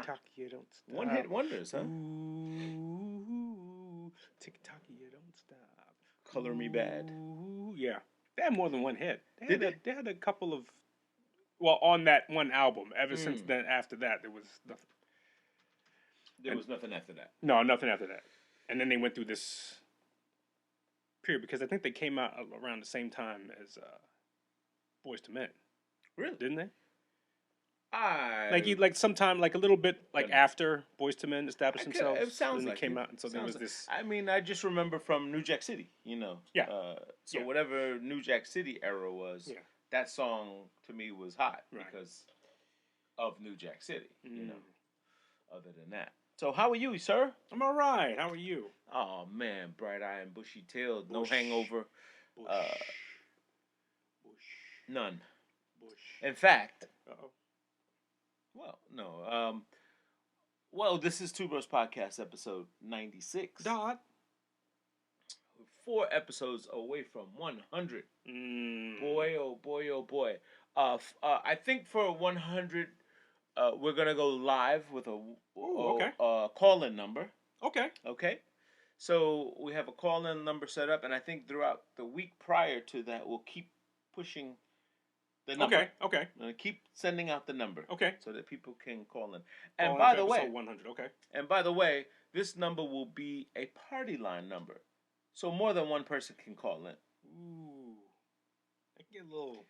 Tick-tock, you don't stop. One-hit wonders, huh? Ooh, tick-tock, you don't stop. Color Me Bad. Ooh, yeah. They had more than one hit. Did they? They had a couple of, well, on that one album. Ever since Mm. then, after that, there was nothing. There was nothing after that. No, nothing after that. And then they went through this period because I think they came out around the same time as Boyz II Men. Really? Didn't they? I Like sometime like a little bit like after Boyz II Men established themselves. It sounds then like they came it. out, and so there was this. I mean, I just remember from New Jack City, you know. Yeah. So Yeah. whatever New Jack City era was, Yeah. that song to me was hot Right. because of New Jack City. You know. Other than that, so how are you, sir? I'm all right. How are you? Oh man, bright eye and bushy tailed, no Bush. hangover, Bush. none. Bush. In fact, Uh-oh. well, no. Well, this is Two Bros Podcast episode 96. Dot. 4 episodes away from 100. Mm. Boy, oh boy, oh boy. I think for 100, we're gonna go live with a call-in number. Okay. Okay. So we have a call-in number set up, and I think throughout the week prior to that, we'll keep pushing the number. Okay. Keep sending out the number. Okay. So that people can call in. And Call by in the way, 100. Okay. And by the way, this number will be a party line number, so more than one person can call in. Ooh. I get a little.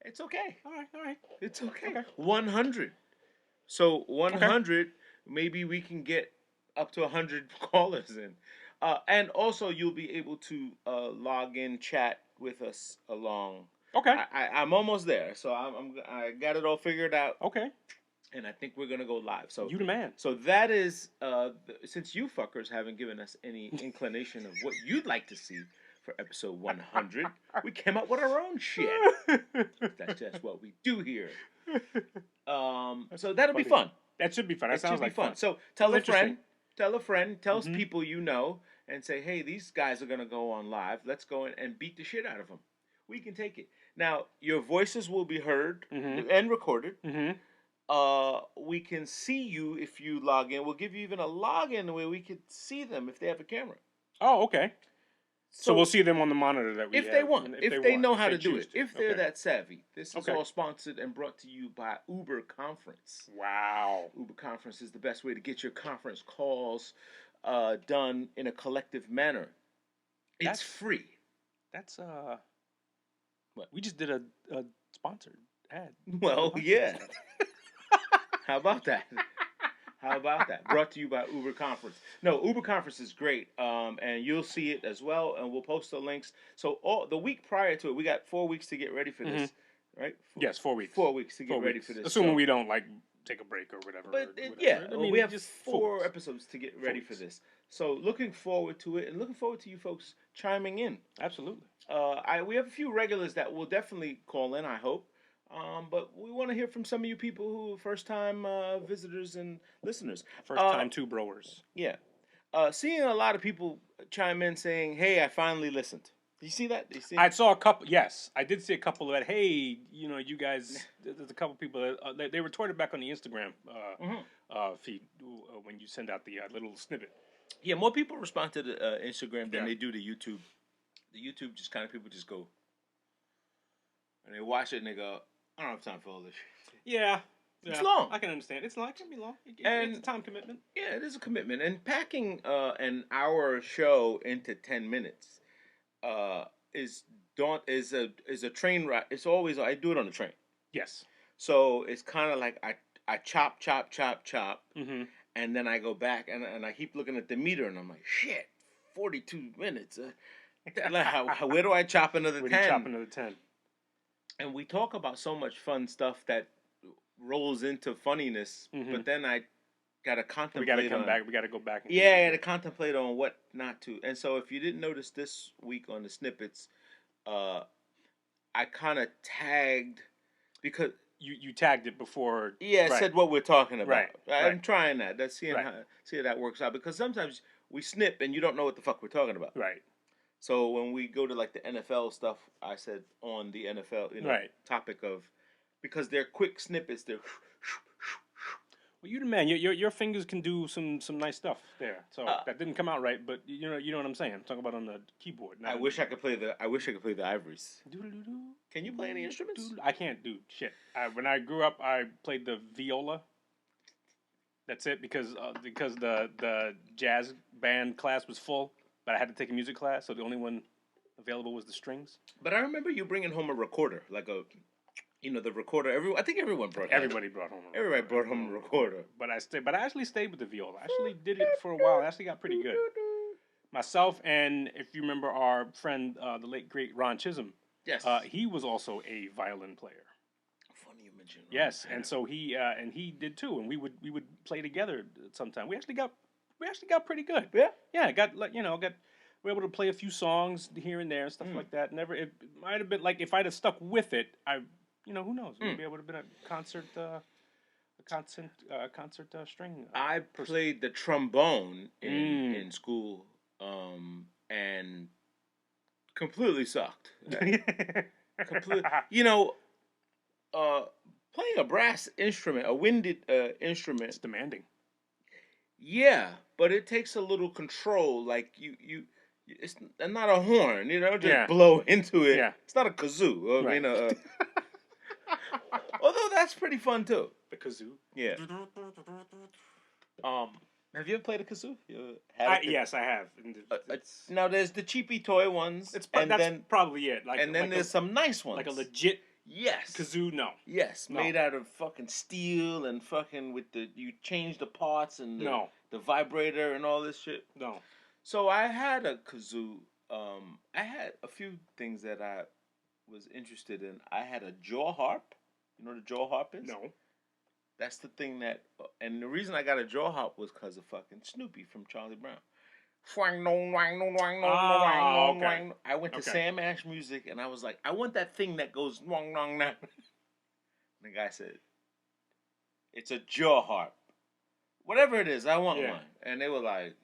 It's okay. All right. It's okay. 100. So 100, maybe we can get up to 100 callers in. And also, you'll be able to log in, chat with us along. Okay. I'm almost there, so I got it all figured out. Okay. And I think we're gonna go live. So you the man. So that is since you fuckers haven't given us any inclination of what you'd like to see for episode 100, we came up with our own shit. That's just what we do here. So that'll be fun. That should be fun. That sounds like fun. So tell a friend. Tell people you know, and say, hey, these guys are gonna go on live. Let's go in and beat the shit out of them. We can take it. Now your voices will be heard and recorded. We can see you if you log in. We'll give you even a login where we could see them if they have a camera. Oh, okay. So we'll see them on the monitor that we if have. They want. If they know how to do it. If they're okay. that savvy. This is all sponsored and brought to you by Uber Conference. Wow. Uber Conference is the best way to get your conference calls done in a collective manner. It's free. That's what? We just did a sponsored ad. Well, yeah. How about that? Brought to you by Uber Conference. No, Uber Conference is great, and you'll see it as well, and we'll post the links. So the week prior to it, we got 4 weeks to get ready for this, right? Yes, 4 weeks. 4 weeks to get ready for this. Assuming we don't take a break or whatever. But I mean, we have just 4 episodes to get ready for this. So looking forward to it, and looking forward to you folks chiming in. Absolutely. We have a few regulars that will definitely call in, I hope. But we want to hear from some of you people who are first-time visitors and listeners. First-time two broers. Yeah. Seeing a lot of people chime in saying, hey, I finally listened. Did you see that? I saw a couple. Yes, I did see a couple that, hey, you guys, there's a couple people that they retorted back on the Instagram feed when you send out the little snippet. Yeah, more people respond to the Instagram than they do to YouTube. The YouTube people just go, and they watch it and they go, I don't have time for all this shit. Yeah. It's long. I can understand. It can be long. It's a time commitment. Yeah, it is a commitment. And packing an hour show into 10 minutes is a train ride. It's always, I do it on a train. Yes. So it's kind of like I chop, and then I go back and I keep looking at the meter and I'm like, shit, 42 minutes. Where do I chop another 10? Where do you chop another 10? And we talk about so much fun stuff that rolls into funniness, but then I gotta contemplate. We gotta come back. We gotta go back. I gotta contemplate on what not to. And so, if you didn't notice this week on the snippets, I kind of tagged because you tagged it before. Yeah, I said what we're talking about. Right. I'm trying that. That's see how that works out, because sometimes we snip and you don't know what the fuck we're talking about. Right. So when we go to like the NFL stuff, I said on the NFL, topic of, because they're quick snippets. They're Well, you the man. Your fingers can do some nice stuff there. So that didn't come out right, but you know what I'm saying. I'm talking about on the keyboard. I wish I could play the ivories. Can you play any instruments? I can't do shit. When I grew up, I played the viola. That's it because the jazz band class was full, but I had to take a music class, so the only one available was the strings. But I remember you bringing home a recorder, like the recorder. I think everyone brought. Everybody brought home. Everybody brought home a recorder. But I actually stayed with the viola. I actually did it for a while. I actually got pretty good. Myself and if you remember our friend, the late great Ron Chisholm. Yes. He was also a violin player. Funny you mentioned. Yes, and so he did too, and we would play together sometime. We actually got pretty good. Yeah. Yeah, we were able to play a few songs here and there and stuff like that. It might have been like if I'd have stuck with it, who knows? Maybe I would have been a concert string. I played the trombone in school, and completely sucked. Playing a brass instrument, a winded instrument, it's demanding. Yeah, but it takes a little control. Like it's not a horn, just blow into it. Yeah. It's not a kazoo. Right. Although that's pretty fun too. The kazoo. Yeah. Have you ever played a kazoo? Yes, I have. Now there's the cheapy toy ones. That's probably it. There's some nice ones. Like a legit yes kazoo. No. Yes, made out of fucking steel and fucking you change the parts and the vibrator and all this shit. No. So I had a kazoo. I had a few things that I was interested in. I had a jaw harp. You know what a jaw harp is? No. That's the thing and the reason I got a jaw harp was because of fucking Snoopy from Charlie Brown. Okay. I went to Sam Ash Music and I was like, I want that thing that goes wong wong now. The guy said, it's a jaw harp. Whatever it is, I want one. And they were like,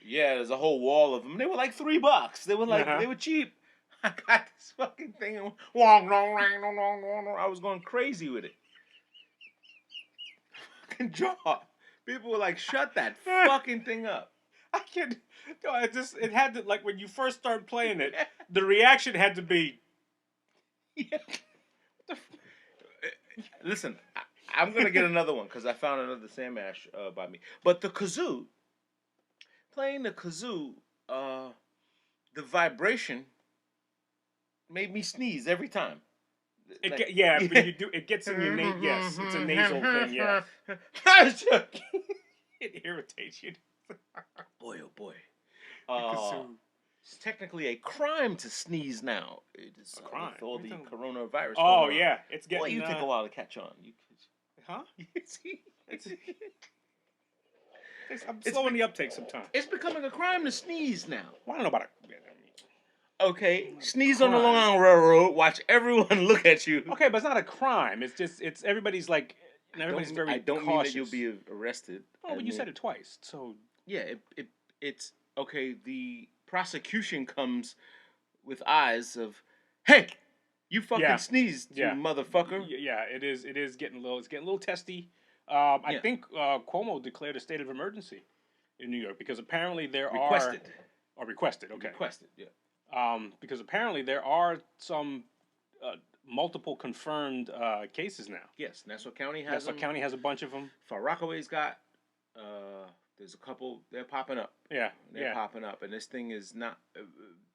yeah, there's a whole wall of them. They were like $3. They were like, they were cheap. I got this fucking thing and wong wong wong wong wong. I was going crazy with it. Fucking jaw harp. People were like, shut that fucking thing up. I can't. No, it had to, like, when you first started playing it, the reaction had to be. Yeah. Listen, I'm going to get another one because I found another Sam Ash by me. But the kazoo, playing the kazoo, the vibration made me sneeze every time. But it gets in your nasal. Yes, it's a nasal thing. Yeah, it irritates you. Boy, oh boy. It's technically a crime to sneeze now. It is a crime. With all the coronavirus. Oh yeah, it's getting. Well, you take a while to catch on. Huh? I'm slowing the uptake sometimes. It's becoming a crime to sneeze now. Well, I don't know about it. Okay, sneeze on the Long Island Railroad. Watch everyone look at you. Okay, but it's not a crime. It's everybody's like, everybody's very cautious. I don't mean that you'll be arrested. Oh, but you said it twice, so. Yeah, it's okay. The prosecution comes with eyes of, hey, you fucking sneezed, you motherfucker. Yeah, it is getting a little. It's getting a little testy. I think Cuomo declared a state of emergency in New York because apparently there requested. Okay. Requested. Yeah. Because apparently there are some multiple confirmed cases now. Yes, Nassau County has County has a bunch of them. Far Rockaway's got. There's a couple. They're popping up. Yeah, they're popping up, and this thing is not.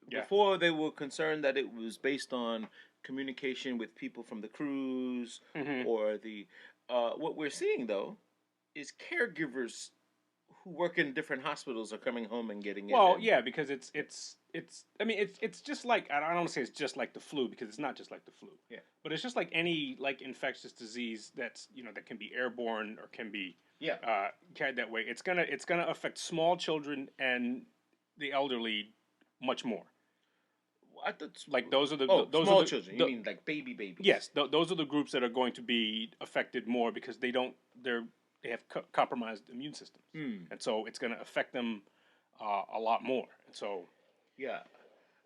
Before they were concerned that it was based on communication with people from the cruise or the. What we're seeing though, is caregivers who work in different hospitals are coming home and getting it. Well, yeah, because it's. I mean, it's just like I don't want to say it's just like the flu because it's not just like the flu. Yeah. But it's just like any infectious disease that's that can be airborne or can be carried that way. It's gonna affect small children and the elderly much more. Like those are the those small are the, children. You mean like babies? Yes, those are the groups that are going to be affected more because they have compromised immune systems, and so it's going to affect them a lot more. And so, yeah,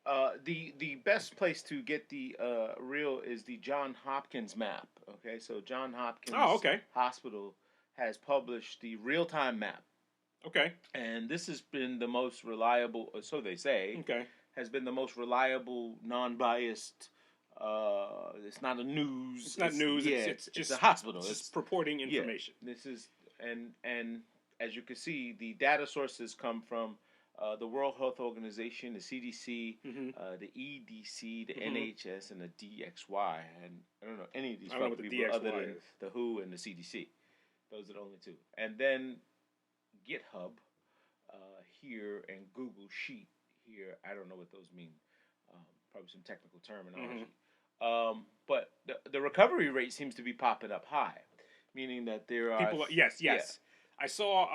The best place to get the real is the John Hopkins map. Okay, so John Hopkins Hospital has published the real time map. Okay. And this has been the most reliable, so they say. Okay. Has been the most reliable, non-biased. It's not a news. It's not news. Yeah, it's just a hospital. It's just purporting information. Yeah, this is and as you can see, the data sources come from the World Health Organization, the CDC, the EDC, the NHS, and the DXY. And I don't know any of these people other than the WHO and the CDC. Those are the only two. And then GitHub here and Google Sheet here. I don't know what those mean. Probably some technical terminology. But the recovery rate seems to be popping up high, meaning that there are people. Yes. Yeah. I saw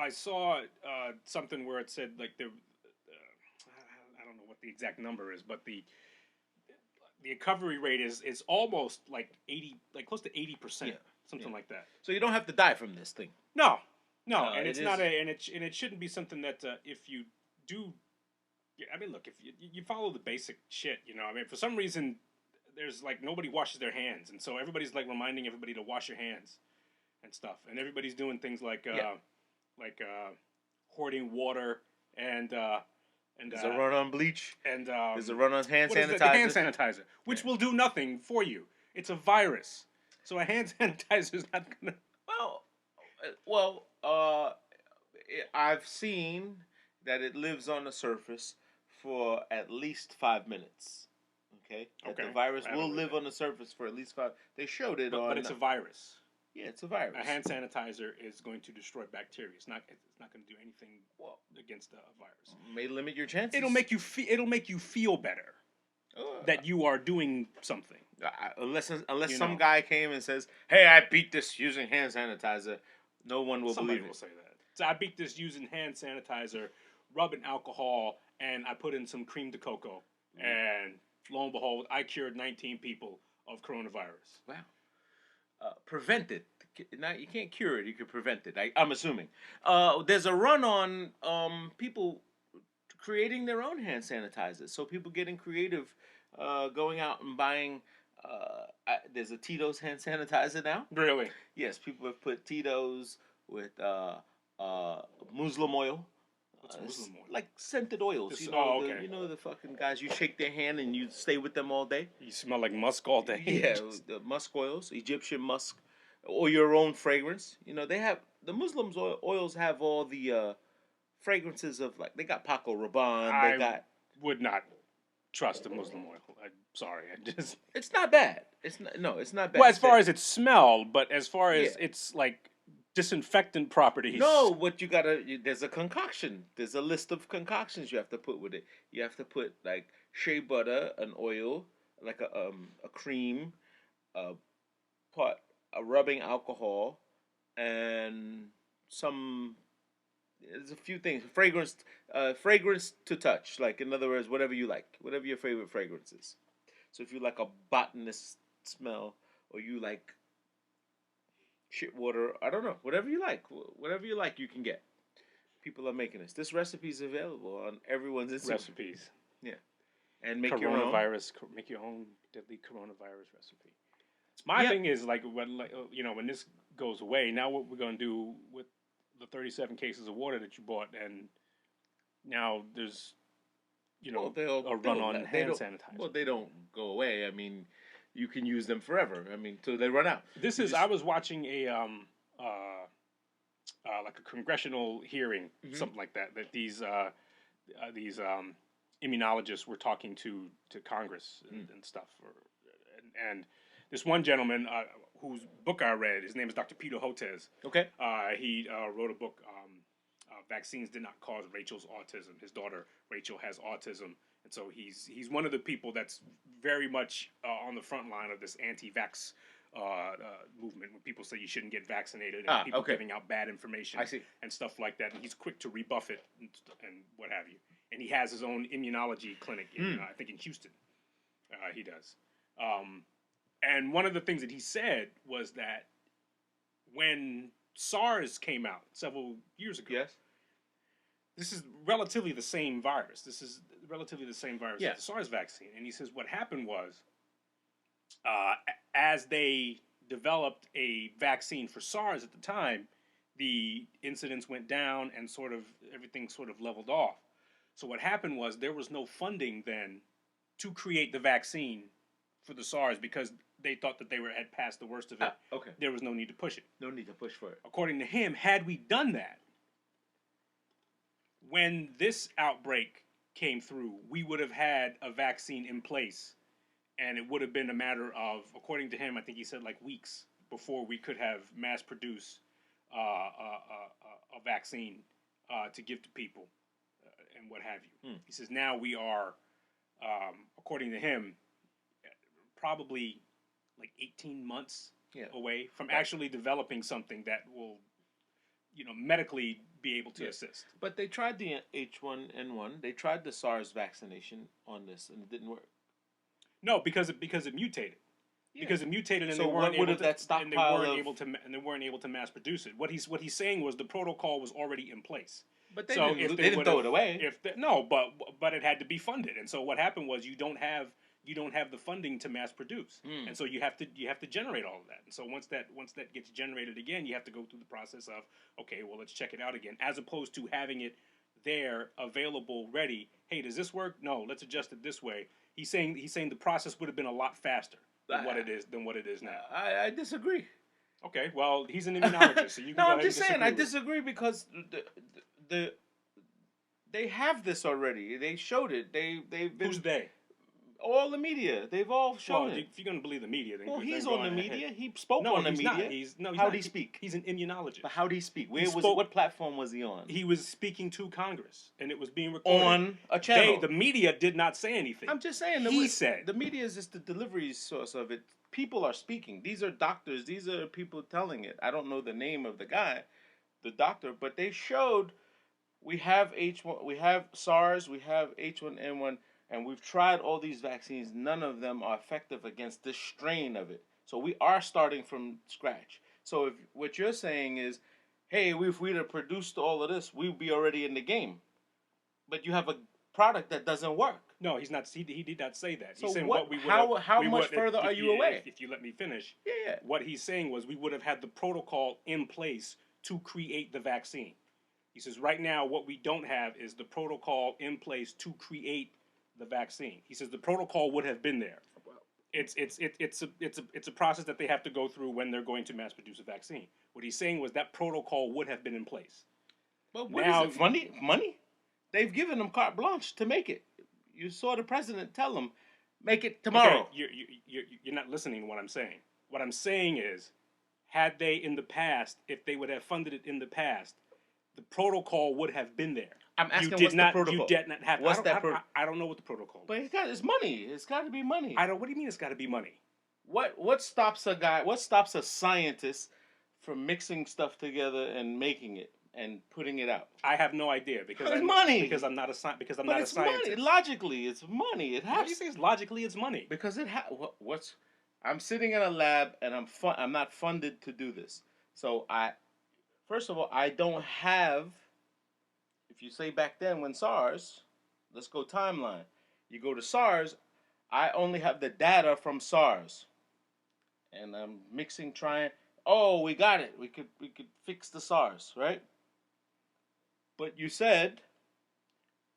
something where it said like I don't know what the exact number is, but the recovery rate is almost like 80, like close to 80%, something like that. So you don't have to die from this thing. No, and it's not and it shouldn't be something that if you do. I mean, look, if you follow the basic shit, I mean, for some reason, there's like nobody washes their hands, and so everybody's like reminding everybody to wash your hands and stuff, and everybody's doing things like hoarding water and there's a run on bleach and there's a run on hand sanitizer. The hand sanitizer, which will do nothing for you. It's a virus, so a hand sanitizer is not gonna. Well, I've seen that it lives on the surface for at least 5 minutes. Okay. The virus will live on the surface for at least 5. They showed it but it's a virus. Yeah, it's a virus. A hand sanitizer is going to destroy bacteria. It's not going to do anything against a virus. May limit your chances. It'll make you feel better that you are doing something. Unless some guy came and says, "Hey, I beat this using hand sanitizer," no one will believe it. Somebody will say that. So I beat this using hand sanitizer, rubbing alcohol, and I put in some cream de cocoa, and lo and behold, I cured 19 people of coronavirus. Wow. Prevent it. Now you can't cure it. You can prevent it. I'm assuming. There's a run on people creating their own hand sanitizers. So people getting creative, going out and buying. There's a Tito's hand sanitizer now. Really? Yes. People have put Tito's with Muslim oil. What's Muslim oil? Like scented oils. The fucking guys you shake their hand and you stay with them all day. You smell like musk all day. Yeah, the musk oils, Egyptian musk, or your own fragrance. They have the Muslims oils have all the fragrances of they got Paco Rabanne. I would not trust the Muslim oil. I'm sorry, It's not bad. It's not bad. Well, as far as it smelled, but as far as it's like disinfectant properties. No, what you gotta. There's a concoction. There's a list of concoctions you have to put with it. You have to put like shea butter, an oil, like a cream, a rubbing alcohol, and some. There's a few things. Fragrance to touch. Like in other words, whatever you like, whatever your favorite fragrance is. So if you like a botanist smell, or you like shit water, I don't know, whatever you like, you can get. People are making this. This recipe is available on everyone's Instagram. Recipes. Yeah, and make your own deadly coronavirus recipe. My thing is when this goes away, now what we're gonna do with the 37 cases of water that you bought, and now there's a run on hand sanitizer. Well, they don't go away. I mean, you can use them forever. I mean, till they run out. I was watching a like a congressional hearing, something like that. That these immunologists were talking to Congress and stuff, and this one gentleman whose book I read, his name is Dr. Peter Hotez. Okay. He wrote a book. Vaccines did not cause Rachel's autism. His daughter Rachel has autism, and so he's one of the people that's very much on the front line of this anti-vax movement. When people say you shouldn't get vaccinated, and people giving out bad information, and stuff like that, and he's quick to rebuff it and what have you. And he has his own immunology clinic, I think in Houston. He does. And one of the things that he said was that when SARS came out several years ago, yes, this is relatively the same virus. relatively the same virus as the SARS vaccine. And he says what happened was, as they developed a vaccine for SARS at the time, the incidence went down and sort of everything sort of leveled off. So what happened was there was no funding then to create the vaccine for the SARS because they thought that had passed the worst of it. Okay. There was no need to push it. No need to push for it. According to him, had we done that, when this outbreak came through, we would have had a vaccine in place, and it would have been a matter of, according to him, I think he said like weeks before we could have mass-produced a vaccine to give to people and what have you. He says now we are, according to him, probably like 18 months away from actually developing something that will, medically be able to assist. But they tried the H1N1. They tried the SARS vaccination on this, and it didn't work. No, because it mutated. Yeah. Because it mutated, and so they weren't able to, and they weren't able to mass produce it. What he's saying was the protocol was already in place. But they didn't throw it away. But it had to be funded, and so what happened was you don't have the funding to mass produce, and so you have to generate all of that. And so once that gets generated again, you have to go through the process of, okay, well, let's check it out again, as opposed to having it there available, ready. Hey, does this work? No, let's adjust it this way. He's saying the process would have been a lot faster than what it is now. I disagree. Okay, well, he's an immunologist, so you can go ahead I'm just saying I disagree because they have this already. They showed it. They've been. Who's they? All the media. They've all shown it. If you're going to believe the media, then he's on the media. He spoke on the media. How'd he speak? He's an immunologist. But how'd he speak? What platform was he on? He was speaking to Congress, and it was being recorded on a channel. The media did not say anything. I'm just saying. He said the media is just the delivery source of it. People are speaking. These are doctors. These are people telling it. I don't know the name of the guy, the doctor, but they showed we have H1, we have SARS, we have H1N1. And we've tried all these vaccines. None of them are effective against this strain of it. So we are starting from scratch. So if what you're saying is, hey, if we'd have produced all of this, we'd be already in the game. But you have a product that doesn't work. No, he's not. He did not say that. So he's saying what we would how much further are you away? If you let me finish. Yeah. What he's saying was we would have had the protocol in place to create the vaccine. He says right now what we don't have is the protocol in place to create the vaccine. He says the protocol would have been there. It's a process that they have to go through when they're going to mass produce a vaccine. What he's saying was that protocol would have been in place. But now, is it? Money? They've given them carte blanche to make it. You saw the president tell them, make it tomorrow. Okay, you're not listening to what I'm saying. What I'm saying is, had they in the past, if they would have funded it in the past, the protocol would have been there. I'm asking what's the protocol? You did not have. What's that protocol? I don't know what the protocol is. But it's money. It's got to be money. What do you mean it's got to be money? What stops a guy? What stops a scientist from mixing stuff together and making it and putting it out? I have no idea because it's money. Because I'm not a scientist. But it's money. Logically, it's money. It has. How do you say it's logically it's money? Because what's I'm sitting in a lab and I'm not funded to do this. So first of all, I don't have. If you say back then when SARS, let's go timeline. You go to SARS, I only have the data from SARS. And I'm trying, we got it. We could fix the SARS, right? But you said,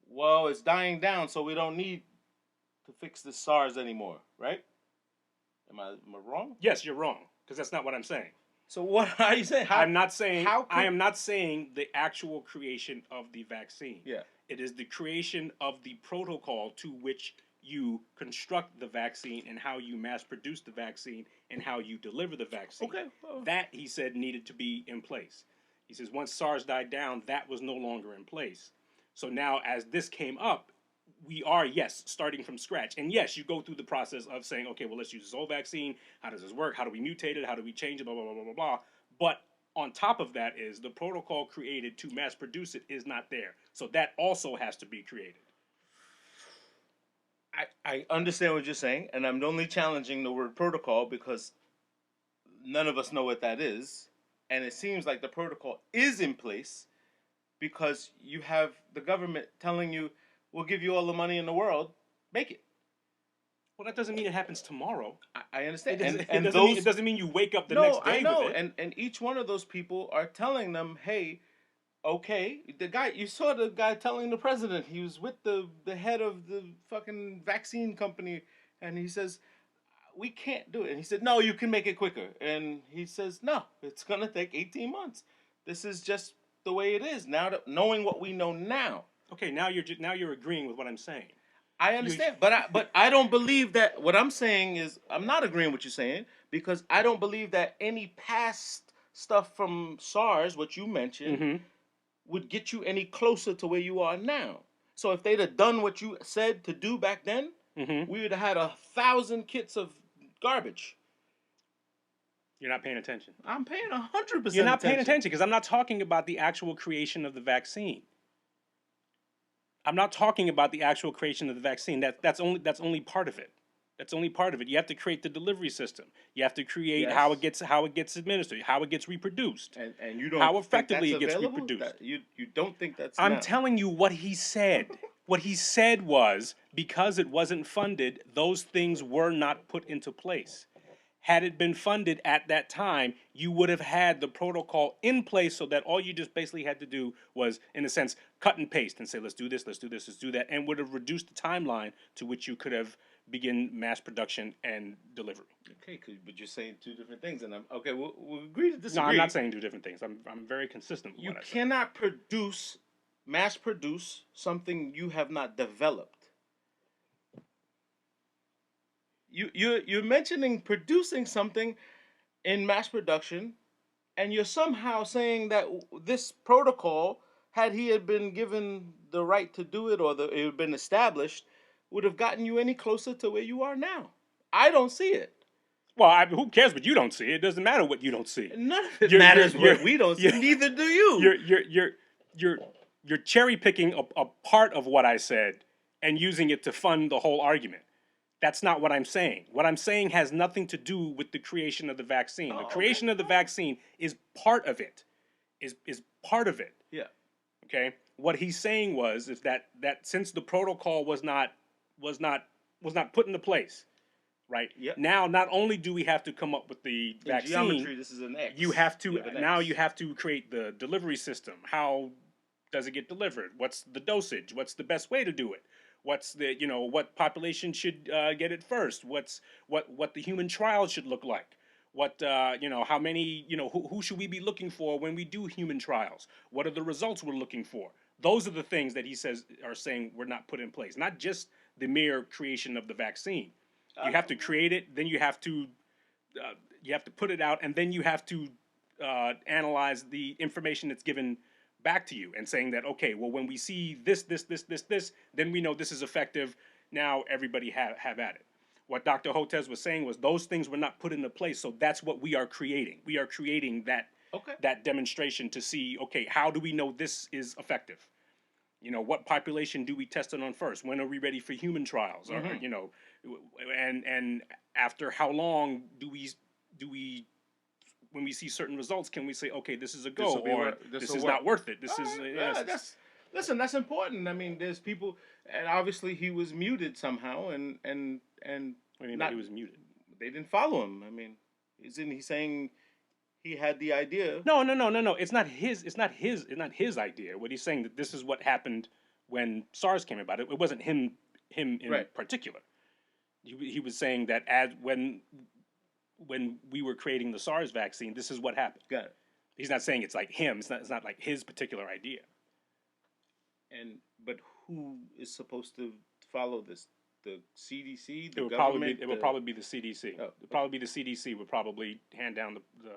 well, it's dying down, so we don't need to fix the SARS anymore, right? Am I wrong? Yes, you're wrong, because that's not what I'm saying. So what are you saying? I am not saying the actual creation of the vaccine. Yeah. It is the creation of the protocol to which you construct the vaccine and how you mass produce the vaccine and how you deliver the vaccine. Okay. That, he said, needed to be in place. He says once SARS died down, that was no longer in place. So now as this came up, we are, yes, starting from scratch. And yes, you go through the process of saying, okay, well, let's use this old vaccine. How does this work? How do we mutate it? How do we change it? Blah, blah, blah, blah, blah, blah. But on top of that is the protocol created to mass produce it is not there. So that also has to be created. I understand what you're saying, and I'm only challenging the word protocol because none of us know what that is. And it seems like the protocol is in place because you have the government telling you, we'll give you all the money in the world. Make it. Well, that doesn't mean it happens tomorrow. I understand. It doesn't mean you wake up the next day I know. with it. And each one of those people are telling them, hey, okay, you saw the guy telling the president, he was with the head of the fucking vaccine company, and he says, we can't do it. And he said, no, you can make it quicker. And he says, no, it's going to take 18 months. This is just the way it is. Now, knowing what we know now. Okay, now you're agreeing with what I'm saying. I understand, but I don't believe that. What I'm saying is I'm not agreeing with what you're saying, because I don't believe that any past stuff from SARS, what you mentioned, would get you any closer to where you are now. So if they'd have done what you said to do back then, we would have had 1,000 kits of garbage. You're not paying attention. I'm paying 100%. You're not paying attention, because I'm not talking about the actual creation of the vaccine. I'm not talking about the actual creation of the vaccine. That's only part of it. That's only part of it. You have to create the delivery system. You have to create how it gets administered, how it gets reproduced, and you don't how effectively it gets available? reproduced. You don't think that's? I'm telling you what he said. What he said was, because it wasn't funded, those things were not put into place. Had it been funded at that time, you would have had the protocol in place, so that all you just basically had to do was, in a sense, cut and paste and say, let's do this, let's do this, let's do that, and would have reduced the timeline to which you could have begin mass production and delivery. Okay, but you're saying two different things, and we'll agree to disagree. No, I'm not saying two different things. I'm very consistent with you what I cannot mass produce something you have not developed. You're mentioning producing something in mass production, and you're somehow saying that this protocol, had he had been given the right to do it, or it had been established, would have gotten you any closer to where you are now. I don't see it. Well, who cares what you don't see? It doesn't matter what you don't see. None of it matters what we don't see. Neither do you. You're cherry picking a part of what I said and using it to fund the whole argument. That's not what I'm saying. What I'm saying has nothing to do with the creation of the vaccine. The creation of the vaccine is part of it. Is part of it. Yeah. Okay. What he's saying was that since the protocol was not put into place, right? Yep. Now, not only do we have to come up with the vaccine, in geometry, this is an X. You have to create the delivery system. How does it get delivered? What's the dosage? What's the best way to do it? What's what population should get it first? What the human trials should look like? How many, who should we be looking for when we do human trials? What are the results we're looking for? Those are the things that he are saying were not put in place. Not just the mere creation of the vaccine. You have to create it, then you have to put it out, and then you have to analyze the information that's given back to you and saying that, okay, well, when we see this, then we know this is effective. Now everybody have at it. What Dr. Hotez was saying was those things were not put into place, so that's what we are creating. We are creating that demonstration to see, okay, how do we know this is effective? What population do we test it on first? When are we ready for human trials? Mm-hmm. Or, and after how long do we when we see certain results, can we say, okay, this is a go, or this is not worth it? This is listen. That's important. I mean, there's people, and obviously he was muted somehow, and what do you mean he was muted? They didn't follow him. I mean, isn't he saying he had the idea? No. It's not his idea. What he's saying, that this is what happened when SARS came about. It wasn't him in particular. He was saying that when we were creating the SARS vaccine, this is what happened. Got it. He's not saying it's like him. It's not like his particular idea. But who is supposed to follow this? The CDC, the government? It would probably be the CDC. Oh, okay. Probably the CDC would probably hand down the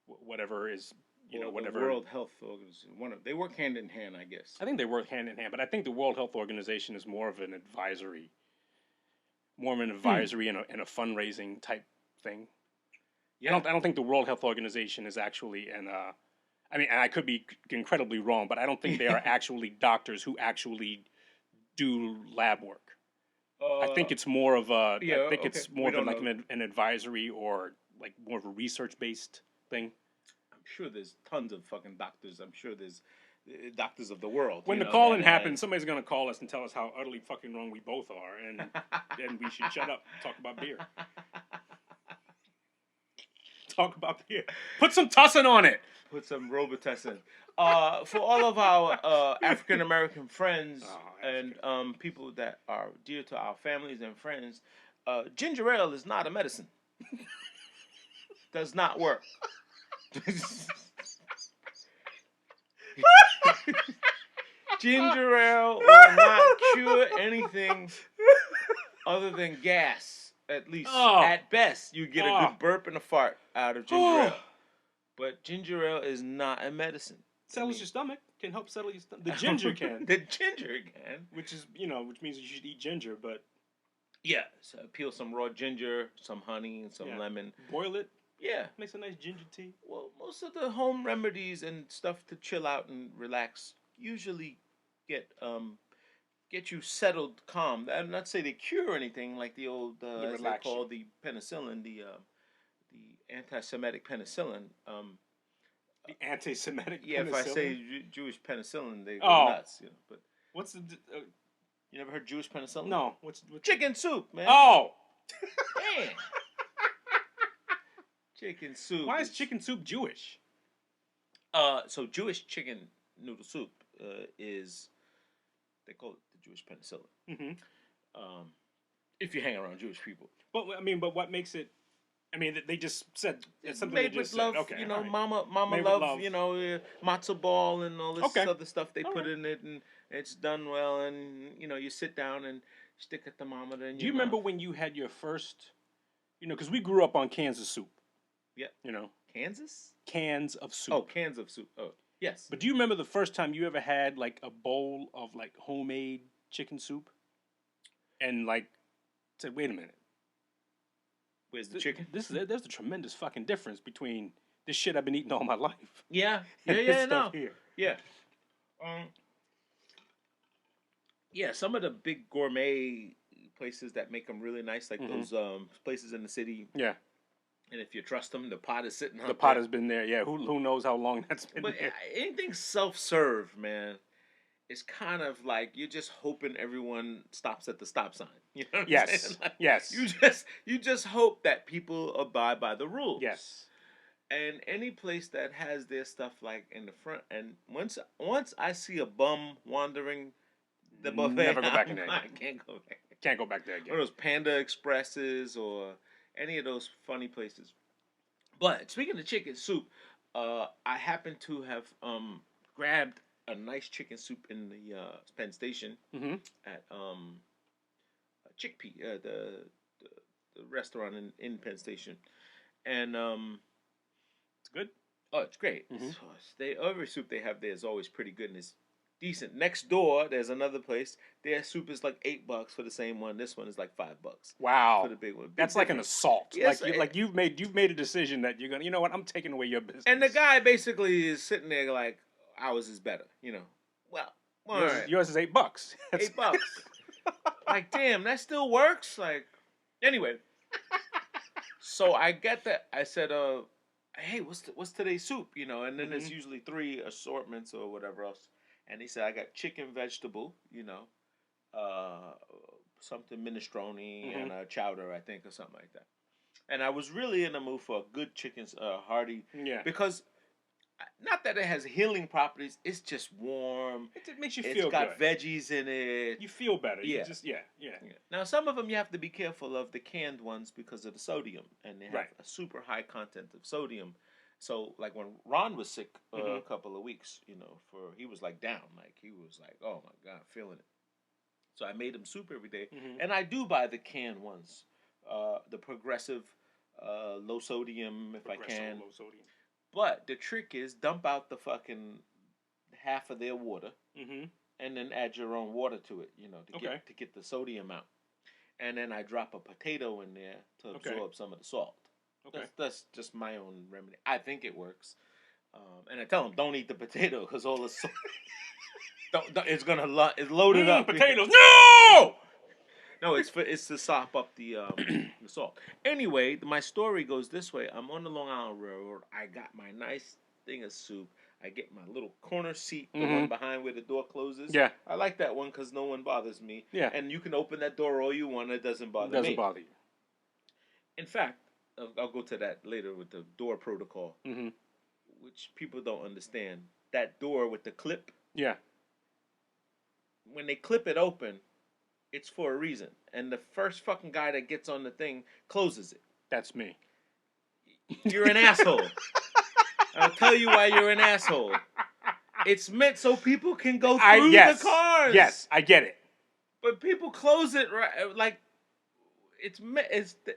whatever is whatever. The World Health Organization. They work hand in hand, I guess. I think they work hand in hand, but I think the World Health Organization is more of an advisory and a fundraising type thing. Yeah. I don't think the World Health Organization is actually and I could be incredibly wrong, but I don't think they are actually doctors who actually do lab work. I think it's more of it's more of like an advisory or like more of a research based thing. I'm sure there's tons of fucking doctors. I'm sure there's doctors of the world. When the call-in happens, somebody's going to call us and tell us how utterly fucking wrong we both are, and then we should shut up and talk about beer. Talk about beer. Put some tussin on it. Put some Robitussin. For all of our African-American friends and people that are dear to our families and friends, ginger ale is not a medicine. Does not work. Ginger ale will not cure anything other than gas. At least, at best, you get a good burp and a fart out of ginger ale. But ginger ale is not a medicine. Settles your stomach. Can help settle your stomach. The ginger can. The ginger can. Which means you should eat ginger, but... Yeah. So peel some raw ginger, some honey, and some lemon. Boil it. Yeah. Makes a nice ginger tea. Well, most of the home remedies and stuff to chill out and relax usually get you settled, calm. I'm not say they cure anything like the old as they call the penicillin, the anti-Semitic penicillin. The anti-Semitic. Yeah, penicillin? If I say Jewish penicillin, they go nuts. But what's the? You never heard Jewish penicillin? No. What's chicken soup, man? Oh, man. Chicken soup. Why is chicken soup Jewish? So Jewish chicken noodle soup is, they call it the Jewish penicillin. Mm-hmm. If you hang around Jewish people. But what makes it? I mean, they just said it's something made with love. Okay, right. Mama made love. Matzo ball and all this other stuff they put in it, and it's done well. And you sit down and stick a thermometer in. Do you remember when you had your first? Because we grew up on cans of soup. Yeah. Kansas? Cans of soup. Oh, cans of soup. Oh, yes. But do you remember the first time you ever had like a bowl of like homemade chicken soup? And said, wait a minute. Where's the chicken? There's a tremendous fucking difference between this shit I've been eating all my life. Yeah. Here. Yeah. Yeah, some of the big gourmet places that make them really nice, like those places in the city. Yeah. And if you trust them, the pot is sitting out The pot has been there, yeah. Who knows how long that's been there. But anything self-serve, man, it's kind of like you're just hoping everyone stops at the stop sign. You know what I'm saying? Yes. You just hope that people abide by the rules. Yes. And any place that has their stuff like in the front, and once I see a bum wandering the buffet, never go back in there. I can't go back. Can't go back there again. One of those Panda Expresses or any of those funny places. But speaking of chicken soup, I happen to have grabbed a nice chicken soup in the Penn Station at Chickpea, the restaurant in Penn Station, and it's good. Oh, it's great. Mm-hmm. Every soup they have there is always pretty good and it's decent. Next door, there's another place. Their soup is like $8 for the same one. This one is like $5. Wow, for the big one. That's like an assault. Yes, you've made a decision that you're gonna. You know what? I'm taking away your business. And the guy basically is sitting there like, ours is better. Well, yours is $8. $8. Like, damn, that still works. Like, anyway. So I get that. I said, hey, what's today's soup? And then there's usually 3 assortments or whatever else. And he said, I got chicken, vegetable, something minestrone and a chowder, I think, or something like that. And I was really in the mood for a good chicken, hearty. Yeah. Because, not that it has healing properties, it's just warm. It makes you feel good. It's got veggies in it. You feel better. Yeah. You just, yeah. Now, some of them you have to be careful of the canned ones because of the sodium. And they have a super high content of sodium. So, like, when Ron was sick a couple of weeks, he was, like, down. Like, he was like, oh, my God, feeling it. So I made him soup every day. And I do buy the canned ones. The Progressive, low sodium, if I can. Low sodium. But the trick is dump out the fucking half of their water and then add your own water to it, to get the sodium out. And then I drop a potato in there to absorb some of the salt. Okay. That's just my own remedy. I think it works. And I tell them, don't eat the potato because all the salt, it's loaded up. Potatoes, no! No, it's to sop up the salt. Anyway, my story goes this way. I'm on the Long Island Railroad. I got my nice thing of soup. I get my little corner seat, the one behind where the door closes. Yeah. I like that one because no one bothers me. Yeah. And you can open that door all you want. It doesn't bother me. Doesn't bother you. In fact, I'll go to that later with the door protocol, which people don't understand. That door with the clip. Yeah. When they clip it open, it's for a reason. And the first fucking guy that gets on the thing closes it. That's me. You're an asshole. I'll tell you why you're an asshole. It's meant so people can go through the cars. Yes, I get it. But people close it like it's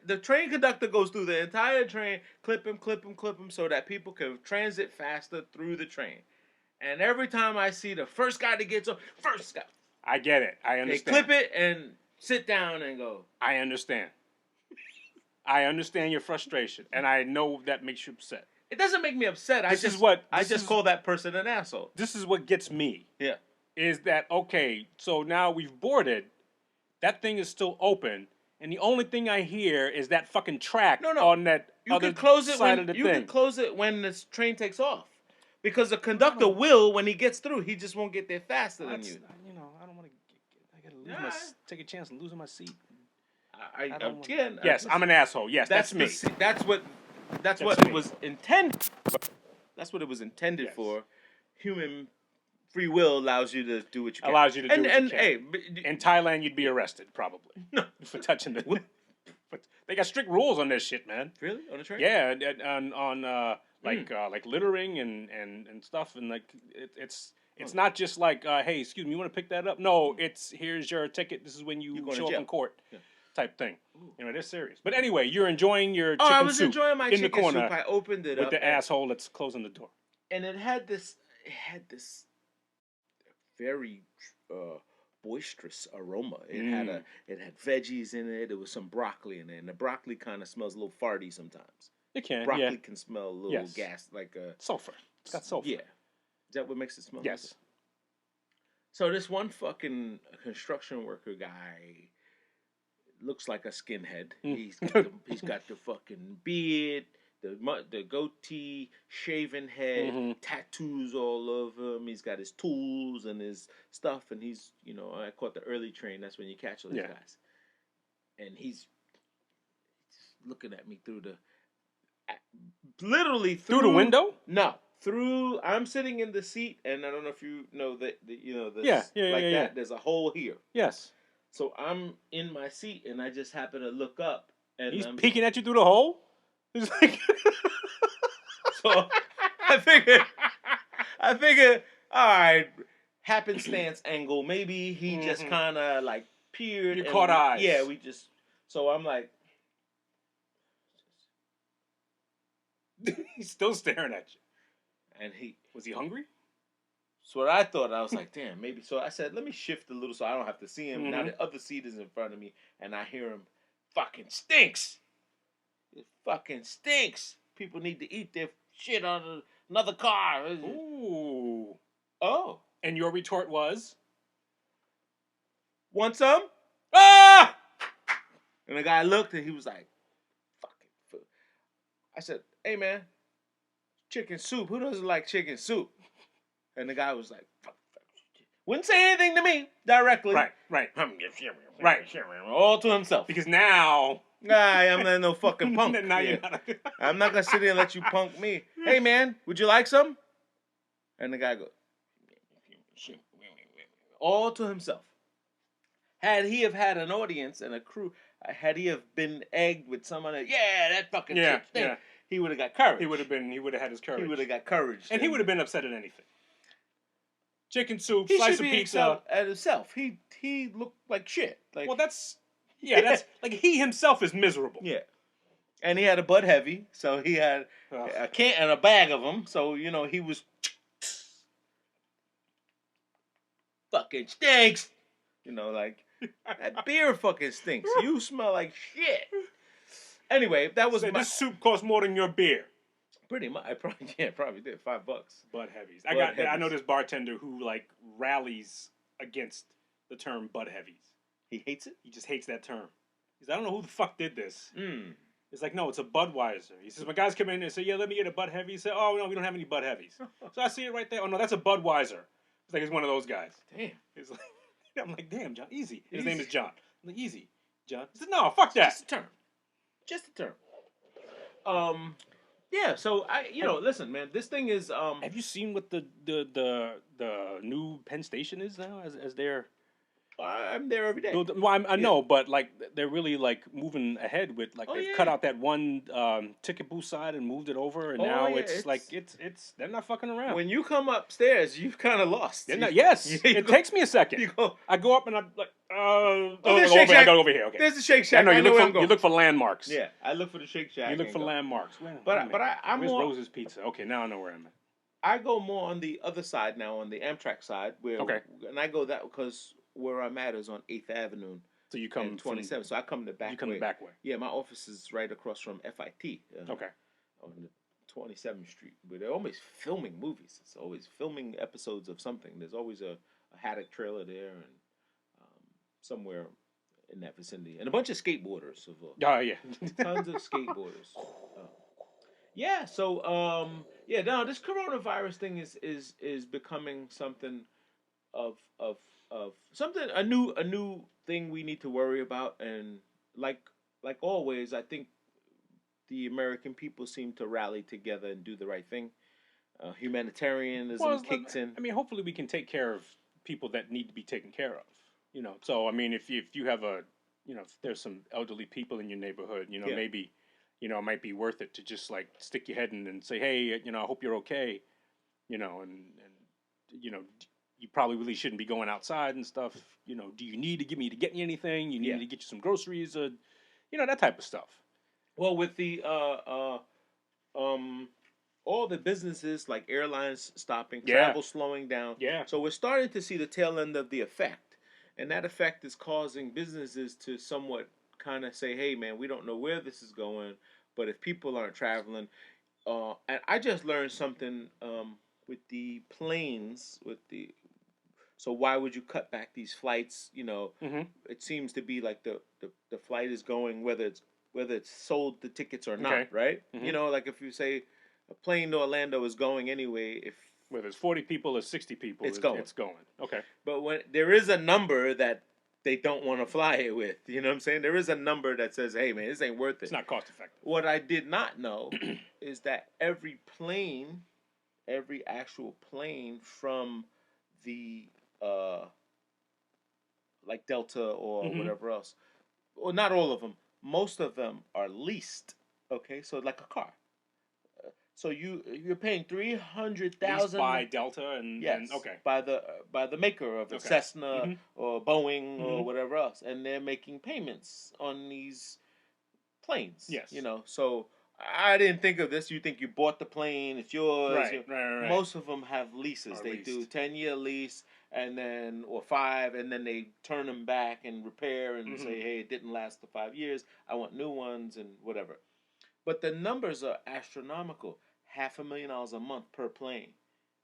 the train conductor goes through the entire train, clip him, so that people can transit faster through the train. And every time I see the first guy that gets on, first guy. I get it. I understand. They clip it and sit down and go. I understand. I understand your frustration, and I know that makes you upset. It doesn't make me upset. I just call that person an asshole. This is what gets me. Yeah. Is that, okay, so now we've boarded, that thing is still open, and the only thing I hear is that fucking track on that other side of the thing. You can close it when the train takes off. Because the conductor will, when he gets through, he just won't get there faster than you. You know, I don't want to, I got to take a chance of losing my seat. Yes, I'm an asshole. Yes, that's me. That's what it was intended. That's what it was intended for. Human free will allows you to do what you can. Allows you to do what you can. Hey, in Thailand, you'd be arrested probably for touching the. They got strict rules on this shit, man. Really, on the train? Yeah, on like littering and stuff, and like it's not just like hey, excuse me, you want to pick that up? No, it's here's your ticket. This is when you show up in court. Yeah. Type thing. You know, they're serious. But anyway, you're enjoying your chicken soup. I was enjoying my chicken soup. I opened it with up. With the asshole that's closing the door. And it had this very boisterous aroma. It had veggies in it. There was some broccoli in it. And the broccoli kind of smells a little farty sometimes. It can. Broccoli can smell a little gas, like sulfur. It's got sulfur. Yeah. Is that what makes it smell? Yes. Like it? So this one fucking construction worker guy looks like a skinhead. He's got the fucking beard, the goatee, shaven head, tattoos all over him. He's got his tools and his stuff, and he's, I caught the early train. That's when you catch all these guys. And he's looking at me through the window? No. I'm sitting in the seat, and I don't know if you know that, that. There's a hole here. Yes. So I'm in my seat, and I just happen to look up, and he's peeking at you through the hole. He's like, so I figured, all right, happenstance angle. Maybe he just kind of like peered. You caught eyes. Yeah, so I'm like, he's still staring at you. And was he hungry? So what I thought, I was like, damn, maybe. So I said, let me shift a little so I don't have to see him. Now the other seat is in front of me, and I hear him, fucking stinks. It fucking stinks. People need to eat their shit on another car. Ooh. Oh. And your retort was? Want some? Ah! And the guy looked, and he was like, fucking food. I said, hey, man, chicken soup. Who doesn't like chicken soup? And the guy was like, wouldn't say anything to me directly. Right. All to himself. Because now... I'm not no fucking punk. Now you're not I'm not going to sit here and let you punk me. Hey, man, would you like some? And the guy goes... All to himself. Had he have had an audience and a crew, had he have been egged with someone that fucking shit thing, he would have got courage. He would have had his courage. He would have got courage. And he would have been upset at anything. Chicken soup, slice of pizza. At himself. He looked like shit. Like, well, that's like he himself is miserable. Yeah. And he had a butt heavy, so he had a can and a bag of them. So, he was fucking stinks. Like that beer fucking stinks. You smell like shit. Anyway, that was this soup costs more than your beer. Pretty much. I probably did $5. Butt heavies. I know this bartender who like rallies against the term butt heavies. He hates it? He just hates that term. I don't know who the fuck did this. It's like, no, it's a Budweiser. He says, my guys come in and say, yeah, let me get a Bud Heavy. He said, oh, no, we don't have any Bud Heavies. So I see it right there. Oh, no, that's a Budweiser. It's like, it's one of those guys. Damn. It's like, I'm like, damn, John, easy. His name is John. I'm like, easy, John. He said, no, fuck that. Just a term. Yeah, so listen, man, this thing is. Have you seen what the new Penn Station is now as their I'm there every day. Well, I know, but like they're really like moving ahead with like they've cut out that one ticket booth side and moved it over, and now it's like it's they're not fucking around. When you come upstairs, you've kind of lost. It takes me a second. I go up and I'm like, I gotta go over here. Okay, there's the Shake Shack. I know you look for landmarks. Yeah, I look for the Shake Shack. You look for landmarks. I'm where's more Rose's Pizza? Okay, now I know where I'm at. I go more on the other side now, on the Amtrak side, and I go that because where I'm at is on 8th Avenue. So you come 27. So I come the back way. You come the back way. Yeah, my office is right across from FIT. Okay. On the 27th Street. But they're always filming movies. It's always filming episodes of something. There's always a Haddock trailer there and somewhere in that vicinity. And a bunch of skateboarders. Oh, yeah. Tons of skateboarders. Yeah, so this coronavirus thing is becoming something of something a new thing we need to worry about, and like always, I think the American people seem to rally together and do the right thing. Humanitarianism kicks in. I mean, hopefully we can take care of people that need to be taken care of. So I mean, if you have if there's some elderly people in your neighborhood, maybe. It might be worth it to just like stick your head in and say, hey, I hope you're okay, and you probably really shouldn't be going outside and stuff. Do you need to get me anything? You need me to get you some groceries, or, that type of stuff. Well, with the all the businesses like airlines stopping, travel slowing down. Yeah. So we're starting to see the tail end of the effect, and that effect is causing businesses to somewhat kind of say, hey, man, we don't know where this is going, but if people aren't traveling, and I just learned something with the planes, so why would you cut back these flights? It seems to be like the flight is going whether it's sold the tickets or not, right? Mm-hmm. Like if you say a plane to Orlando is going anyway, if whether it's 40 people or 60 people, it's going. Okay. But when there is a number that they don't want to fly it with, you know what I'm saying? There is a number that says, hey, man, this ain't worth it. It's not cost effective. What I did not know is that every actual plane from the, like Delta or whatever else, well, not all of them, most of them are leased, okay? So like a car. So you're paying $300,000 by Delta and by the maker of a Cessna or Boeing or whatever else, and they're making payments on these planes. Yes, So I didn't think of this. You think you bought the plane, it's yours. Right. Most of them have leases. They do 10-year lease and then or 5, and then they turn them back and repair and say, hey, it didn't last the 5 years. I want new ones and whatever. But the numbers are astronomical. $500,000 a month per plane.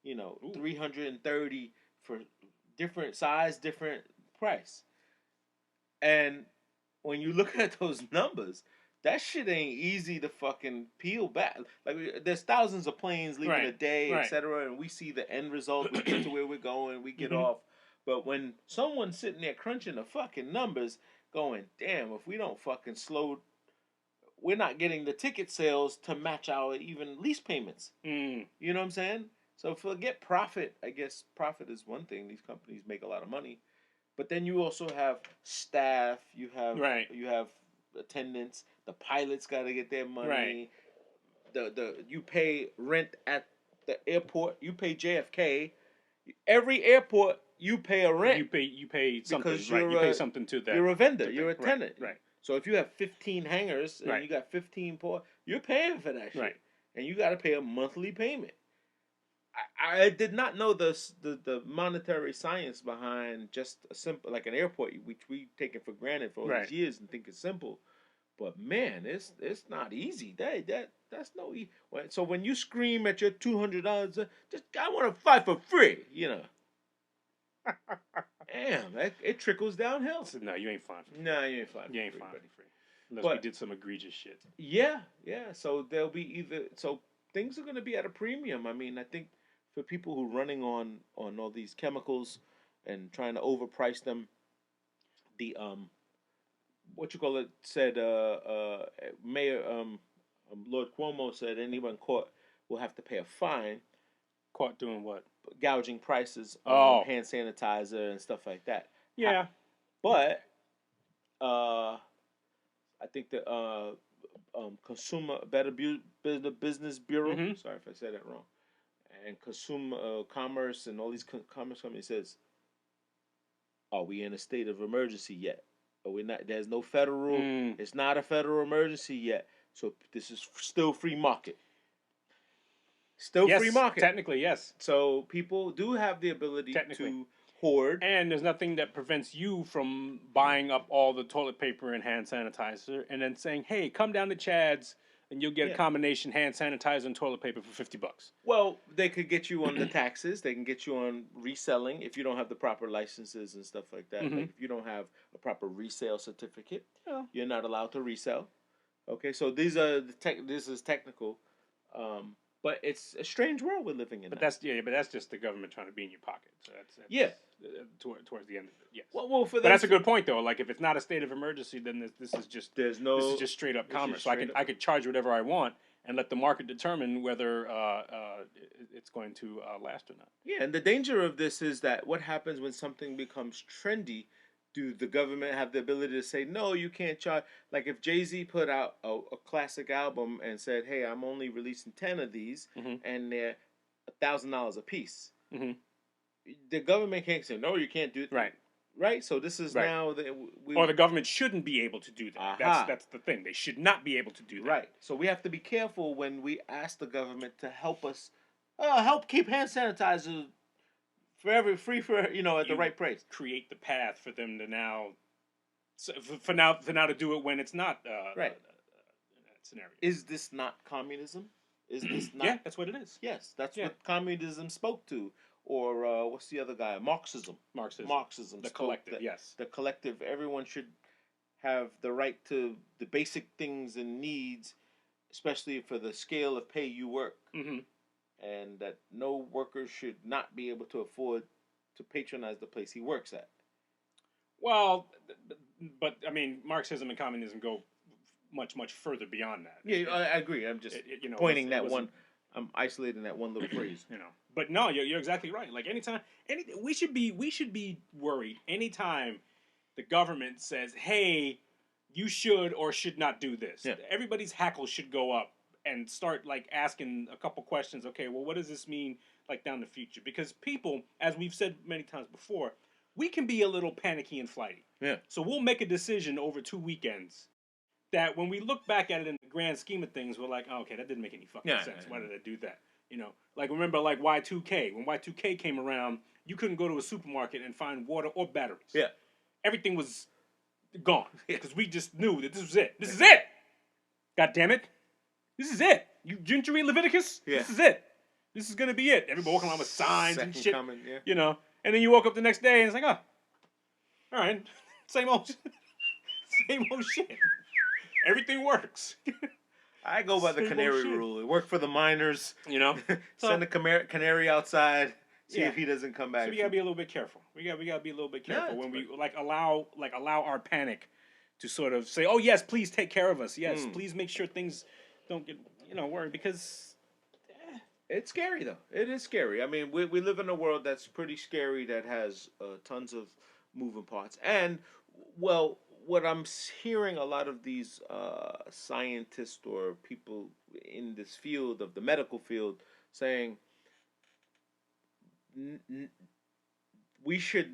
330 for different size, different price. And when you look at those numbers, that shit ain't easy to fucking peel back. Like there's thousands of planes leaving a day, etc., and we see the end result. We get to where we're going, we get off. But when someone's sitting there crunching the fucking numbers, going, damn, if we don't fucking slow, we're not getting the ticket sales to match our even lease payments. You know what I'm saying? So forget profit. I guess profit is one thing. These companies make a lot of money. But then you also have staff. You have attendants. The pilots got to get their money. You pay rent at the airport. You pay JFK. Every airport, you pay a rent. You pay something. You pay something to that. You're a vendor. You're a tenant. Right. So if you have 15 hangars and you got 15 ports, you're paying for that shit. And you got to pay a monthly payment. I did not know the monetary science behind just a simple, like an airport, which we take it for granted for all these years and think it's simple. But man, it's not easy. That's no easy. So when you scream at your $200, just I want to fly for free, Damn, it trickles downhill. No, you ain't flying. No, you ain't flying. You ain't flying. Unless we did some egregious shit. Yeah. So there'll be things are going to be at a premium. I mean, I think for people who are running on all these chemicals and trying to overprice them, the what you call it said Mayor Lord Cuomo said anyone caught will have to pay a fine. Caught doing what? Gouging prices on hand sanitizer and stuff like that. Yeah. But I think the Consumer Business Bureau. Mm-hmm. Sorry if I said that wrong. And Consumer Commerce and all these commerce companies says, "Are we in a state of emergency yet? Are we not? There's no federal. It's not a federal emergency yet. So this is still free market. Still free market. Technically, yes. So people do have the ability to hoard. And there's nothing that prevents you from buying up all the toilet paper and hand sanitizer and then saying, hey, come down to Chad's and you'll get a combination hand sanitizer and toilet paper for $50. Well, they could get you on the taxes. They can get you on reselling if you don't have the proper licenses and stuff like that. Like if you don't have a proper resale certificate, you're not allowed to resell. Okay, so this is technical. But it's a strange world we're living in. But that's just the government trying to be in your pocket. So that's towards the end of it. Yes. Well, but that's a good point though. Like if it's not a state of emergency, then this is just straight up commerce. So I could charge whatever I want and let the market determine whether it's going to last or not. Yeah, and the danger of this is that what happens when something becomes trendy. Do the government have the ability to say, no, you can't charge? Like if Jay-Z put out a classic album and said, hey, I'm only releasing 10 of these and they're $1,000 a piece. The government can't say, no, you can't do that. Right? So this is now... Or the government shouldn't be able to do that. That's the thing. They should not be able to do that. Right. So we have to be careful when we ask the government to help us, help keep hand sanitizer free for at the right price. Create the path for them to now, for now to do it when it's not right. That scenario. Is this not communism? Is this not? Yeah, that's what it is. Yes, that's what communism spoke to. Or what's the other guy? Marxism. The collective. Yes. The collective. Everyone should have the right to the basic things and needs, especially for the scale of pay you work. And that no worker should not be able to afford to patronize the place he works at. Well, but I mean, Marxism and communism go much, much further beyond that. Yeah, I agree. I'm just pointing that one. I'm isolating that one little phrase. But no, you're exactly right. Like we should be worried anytime the government says, "Hey, you should or should not do this." Yeah. Everybody's hackles should go up. And start like asking a couple questions. Okay, well, what does this mean like down the future? Because people, as we've said many times before, we can be a little panicky and flighty. Yeah. So we'll make a decision over 2 weekends that when we look back at it in the grand scheme of things, we're like, oh, okay, that didn't make any fucking sense. Why did I do that? Like remember like Y2K. When Y2K came around, you couldn't go to a supermarket and find water or batteries. Yeah. Everything was gone because we just knew that this was it. This is it. God damn it. This is it. Didn't you read Leviticus? Yeah. This is it. This is gonna be it. Everybody walking around with signs and shit. Coming, And then you woke up the next day and it's like, oh, all right, same old shit. Everything works. I go by the canary rule. It worked for the miners. Send a canary outside. See if he doesn't come back. So we gotta be a little bit careful. We gotta be a little bit careful when we allow our panic to sort of say, oh yes, please take care of us. Yes, please make sure things don't get worried because it's scary though. It is scary. I mean, we live in a world that's pretty scary that has tons of moving parts. And well, what I'm hearing a lot of these scientists or people in this field of the medical field saying we should,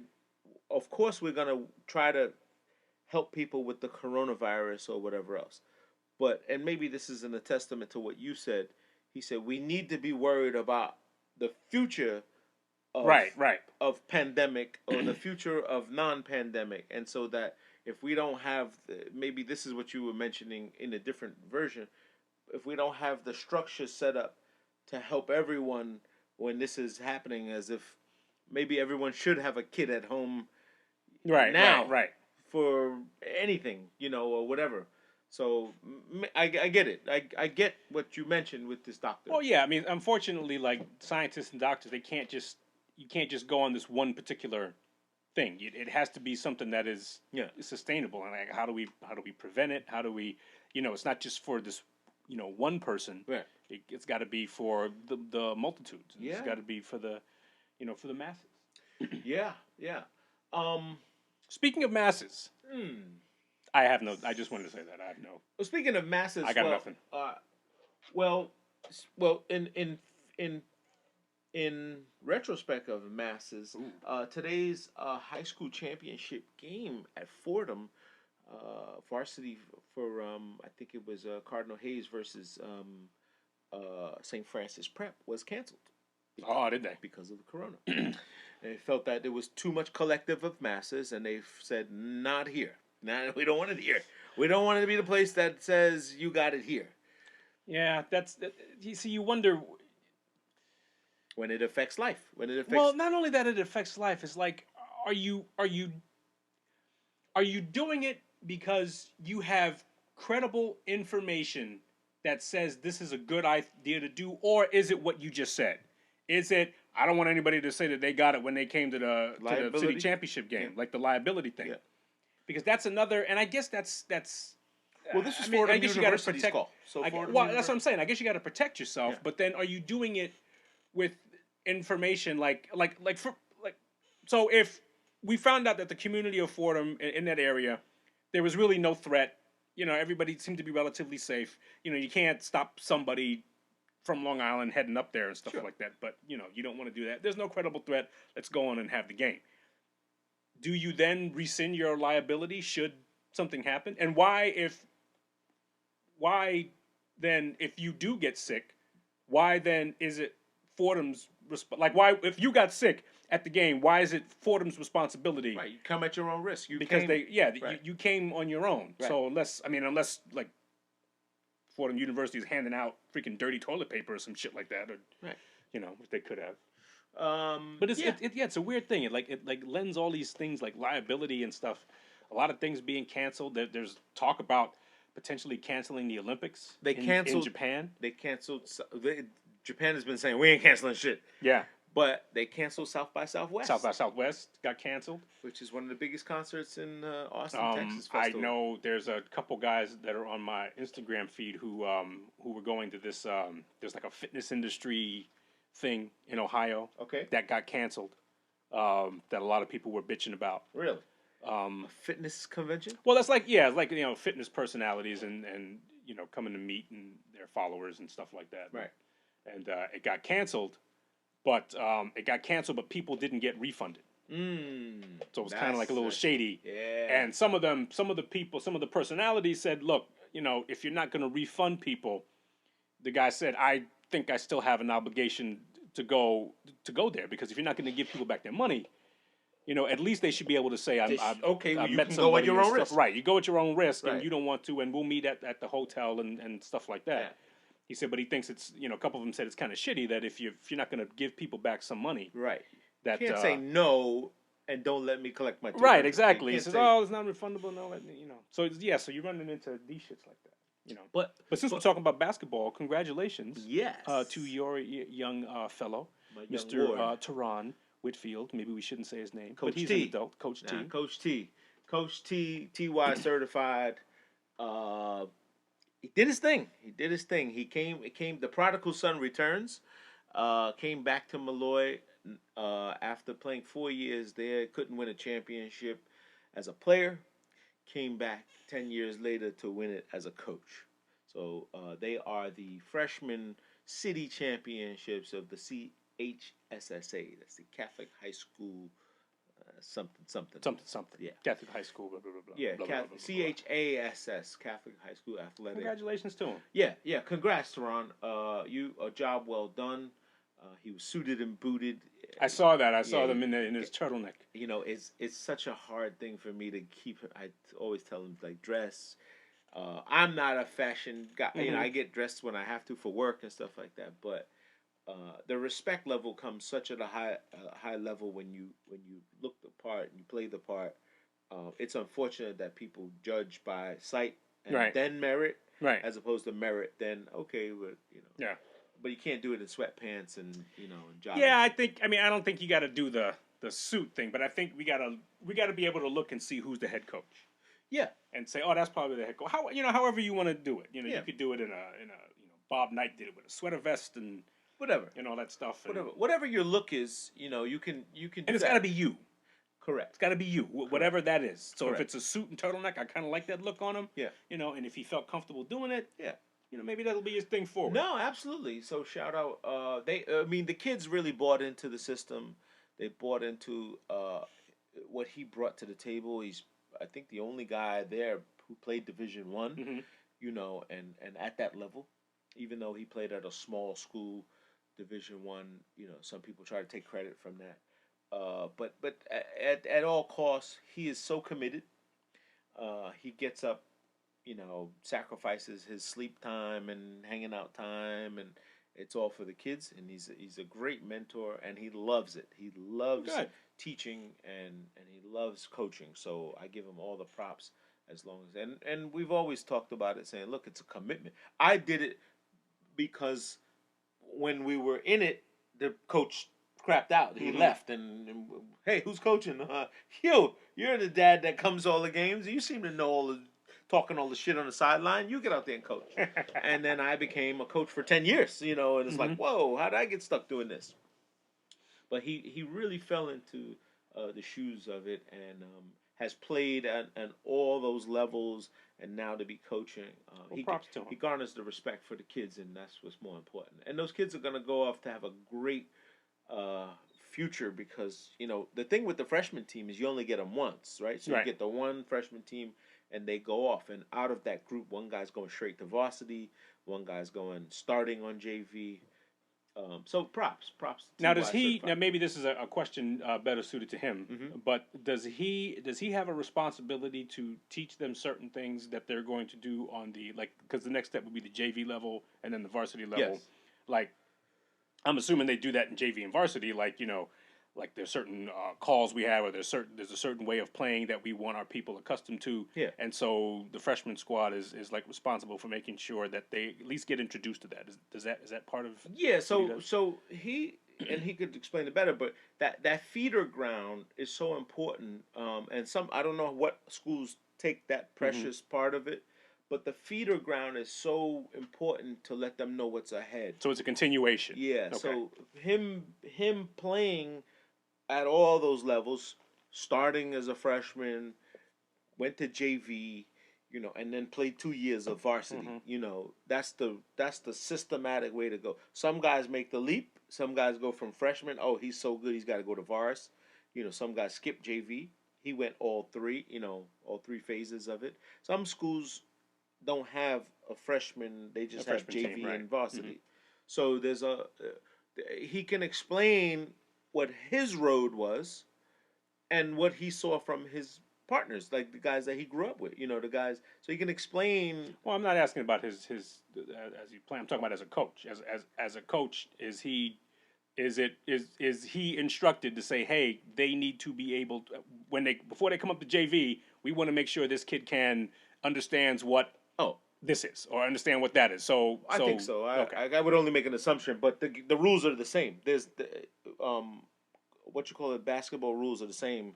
of course, we're gonna try to help people with the coronavirus or whatever else. But, and maybe this isn't a testament to what you said. He said, we need to be worried about the future of pandemic or the future of non-pandemic. And so that if we don't have, maybe this is what you were mentioning in a different version, if we don't have the structure set up to help everyone when this is happening, as if maybe everyone should have a kid at home now for anything, or whatever. So I get it. I get what you mentioned with this doctor. Well, yeah, I mean, unfortunately, like scientists and doctors, you can't just go on this one particular thing. It has to be something that is sustainable. And like, how do we prevent it? How do we, it's not just for this, one person. Right. It's got to be for the multitudes. Yeah. It's got to be for the, for the masses. Yeah. Yeah. Speaking of masses, I have no. I just wanted to say that I have no. Well, speaking of masses, I got nothing. Well, in retrospect of masses, today's high school championship game at Fordham, varsity for I think it was Cardinal Hayes versus St. Francis Prep was canceled. Oh, did they? Because of the corona. They felt that there was too much collective of masses, and they said, not here. Nah, we don't want it here. We don't want it to be the place that says you got it here. Yeah, you see, you wonder when it affects life. Well, not only that it affects life, it's like, are you doing it because you have credible information that says this is a good idea to do, or is it what you just said? Is it, I don't want anybody to say that they got it when they came to the city championship game, like the liability thing. Yeah. Because that's another, and I guess that's well, this is Fordham University's call. So that's what I'm saying. I guess you got to protect yourself, but then are you doing it with information so if we found out that the community of Fordham in that area, there was really no threat, everybody seemed to be relatively safe. You can't stop somebody from Long Island heading up there and stuff like that. But, you don't want to do that. There's no credible threat. Let's go on and have the game. Do you then rescind your liability should something happen? And why then, if you do get sick, why then is it Fordham's, why, if you got sick at the game, why is it Fordham's responsibility? Right, you come at your own risk. You came on your own. Right. So unless Fordham University is handing out freaking dirty toilet paper or some shit like that, or which they could have. But it's a weird thing. It lends all these things like liability and stuff. A lot of things being canceled. There's talk about potentially canceling the Olympics. In Japan. They canceled. Japan has been saying we ain't canceling shit. Yeah. But they canceled South by Southwest. South by Southwest got canceled, which is one of the biggest concerts in Austin, Texas. Festival. I know there's a couple guys that are on my Instagram feed who were going to this. There's like a fitness industry thing in Ohio. Okay. That got canceled. That a lot of people were bitching about. Really. A fitness convention. Well, that's fitness personalities and coming to meet and their followers and stuff like that. Right. And it got canceled. But but people didn't get refunded. So it was kind of like a little shady. Yeah. And some of the personalities said, look, if you're not going to refund people, the guy said, I think I still have an obligation to go there, because if you're not going to give people back their money, at least they should be able to say, I've you met can go at your own risk. Right, you go at your own risk, and you don't want to, and we'll meet at the hotel and stuff like that. Yeah. He said, but he thinks it's, a couple of them said it's kind of shitty that if you're not going to give people back some money. Right. That, you can't say no and don't let me collect my $200. Right, exactly. He says, it's not refundable, no, So, so you're running into these shits like that, But since we're talking about basketball, congratulations. Yes. To your young fellow, Mr. Teron Whitfield. Maybe we shouldn't say his name. Coach but he's T. an adult. Coach T. Coach T. Coach T. TY certified. He did his thing. He came. The prodigal son returns. Came back to Malloy after playing 4 years there. Couldn't win a championship as a player. Came back 10 years later to win it as a coach. So they are the freshman city championships of the CHSSA. That's the Catholic High School. Something. Yeah. Catholic High School, blah, blah, blah, blah. Yeah, blah, blah, blah, blah, CHASS, Catholic High School Athletic. Congratulations to him. Yeah. Congrats, Teron. A job well done. He was suited and booted. I saw that. I saw them in his turtleneck. It's such a hard thing for me to keep. I always tell him, dress. I'm not a fashion guy. Mm-hmm. I get dressed when I have to for work and stuff like that, but the respect level comes such at a high level when you look the part and you play the part. It's unfortunate that people judge by sight and then merit, right? As opposed to merit, then okay, but yeah. But you can't do it in sweatpants and and joggers. Yeah, I don't think you got to do the suit thing, but I think we gotta be able to look and see who's the head coach. Yeah, and say, oh, that's probably the head coach. However you want to do it. You could do it in a Bob Knight did it with a sweater vest and whatever, all that stuff. Whatever your look is, you can do and it's got to be you. Correct. It's got to be you, whatever that is. So Correct. if it's a suit and turtleneck, I kind of like that look on him. Yeah. And if he felt comfortable doing it, yeah. Maybe that'll be his thing forward. No, absolutely. So shout out. The kids really bought into the system. They bought into what he brought to the table. He's, I think, the only guy there who played Division One. And at that level, even though he played at a small school, Division One. Some people try to take credit from that. But at all costs, he is so committed. He gets up, sacrifices his sleep time and hanging out time, and it's all for the kids. And he's a great mentor, and he loves it. He loves teaching, and he loves coaching. So I give him all the props as long as and we've always talked about it, saying, look, it's a commitment. I did it because when we were in it, the coach crapped out. He left, and hey, who's coaching? You're the dad that comes to all the games. You seem to know talking all the shit on the sideline. You get out there and coach. And then I became a coach for 10 years, and it's like, whoa, how did I get stuck doing this? But he really fell into the shoes of it, and has played at all those levels, and now to be coaching, props to him. He garners the respect for the kids, and that's what's more important. And those kids are going to go off to have a great future, because the thing with the freshman team is you only get them once, right? So you get the one freshman team, and they go off, and out of that group, one guy's going straight to varsity, one guy's going starting on JV. So props. Now does he? Now maybe this is a question better suited to him. But does he have a responsibility to teach them certain things that they're going to do on the because the next step would be the JV level and then the varsity level. Yes. Like I'm assuming they do that in JV and varsity. Like there's certain calls we have, or there's a certain way of playing that we want our people accustomed to. Yeah. And so the freshman squad is responsible for making sure that they at least get introduced to that. Is that part of? Yeah. So he could explain it better, but that feeder ground is so important. And I don't know what schools take that precious part of it, but the feeder ground is so important to let them know what's ahead. So it's a continuation. Yeah. Okay. So him playing at all those levels, starting as a freshman, went to JV, and then played 2 years of varsity. That's the systematic way to go. Some guys make the leap. Some guys go from freshman. Oh, he's so good, he's got to go to vars. Some guys skip JV. He went all three. All three phases of it. Some schools don't have a freshman; they just have JV team, right. and varsity. So there's he can explain what his road was, and what he saw from his partners, like the guys that he grew up with. The guys. So he can explain. Well, I'm not asking about his as you play. I'm talking about as a coach. As a coach, is he instructed to say, hey, they need to be able to, before they come up to JV, we want to make sure this kid understands what this is, or understand what that is. So I think so. Okay. I would only make an assumption, but the rules are the same. There's basketball rules are the same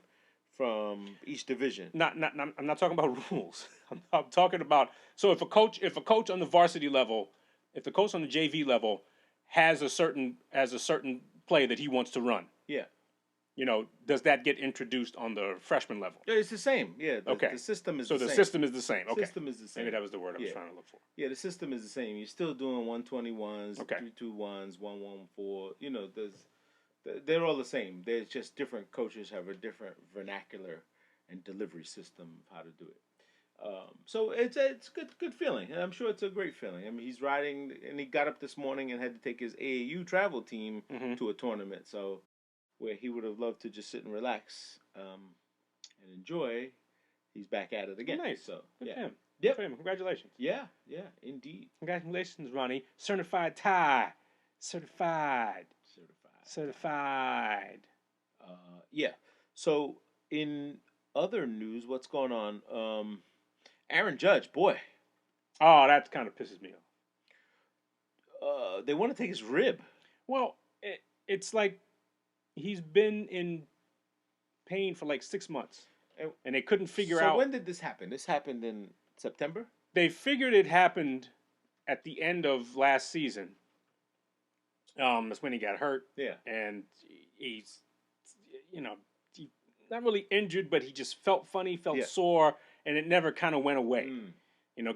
from each division. I'm not talking about rules. I'm talking about, so if a coach on the varsity level, if the coach on the JV level has a certain play that he wants to run. Yeah. Does that get introduced on the freshman level? Yeah, it's the same. Yeah. Okay. The system is the same. So the system is the same. Okay. System is the same. Maybe that was the word I was trying to look for. Yeah, the system is the same. You're still doing 121s, okay. 221s, 114. They're all the same. There's just different coaches have a different vernacular and delivery system of how to do it. So it's a good feeling. And I'm sure it's a great feeling. I mean, he's riding, and he got up this morning and had to take his AAU travel team to a tournament. So where he would have loved to just sit and relax and enjoy, he's back at it again. Oh, nice. So good for him. Yep. Good for him. Congratulations. Yeah, indeed. Congratulations, Ronnie. Certified tie. Certified. Yeah. So in other news, what's going on? Aaron Judge, boy, Oh, that kind of pisses me off. They want to take his rib. Well, it's like he's been in pain for like 6 months, and they couldn't figure out. So when did this happen? This happened in September? They figured it happened at the end of last season. That's when he got hurt. Yeah. And he's, not really injured, but he just felt funny, felt sore, and it never kind of went away.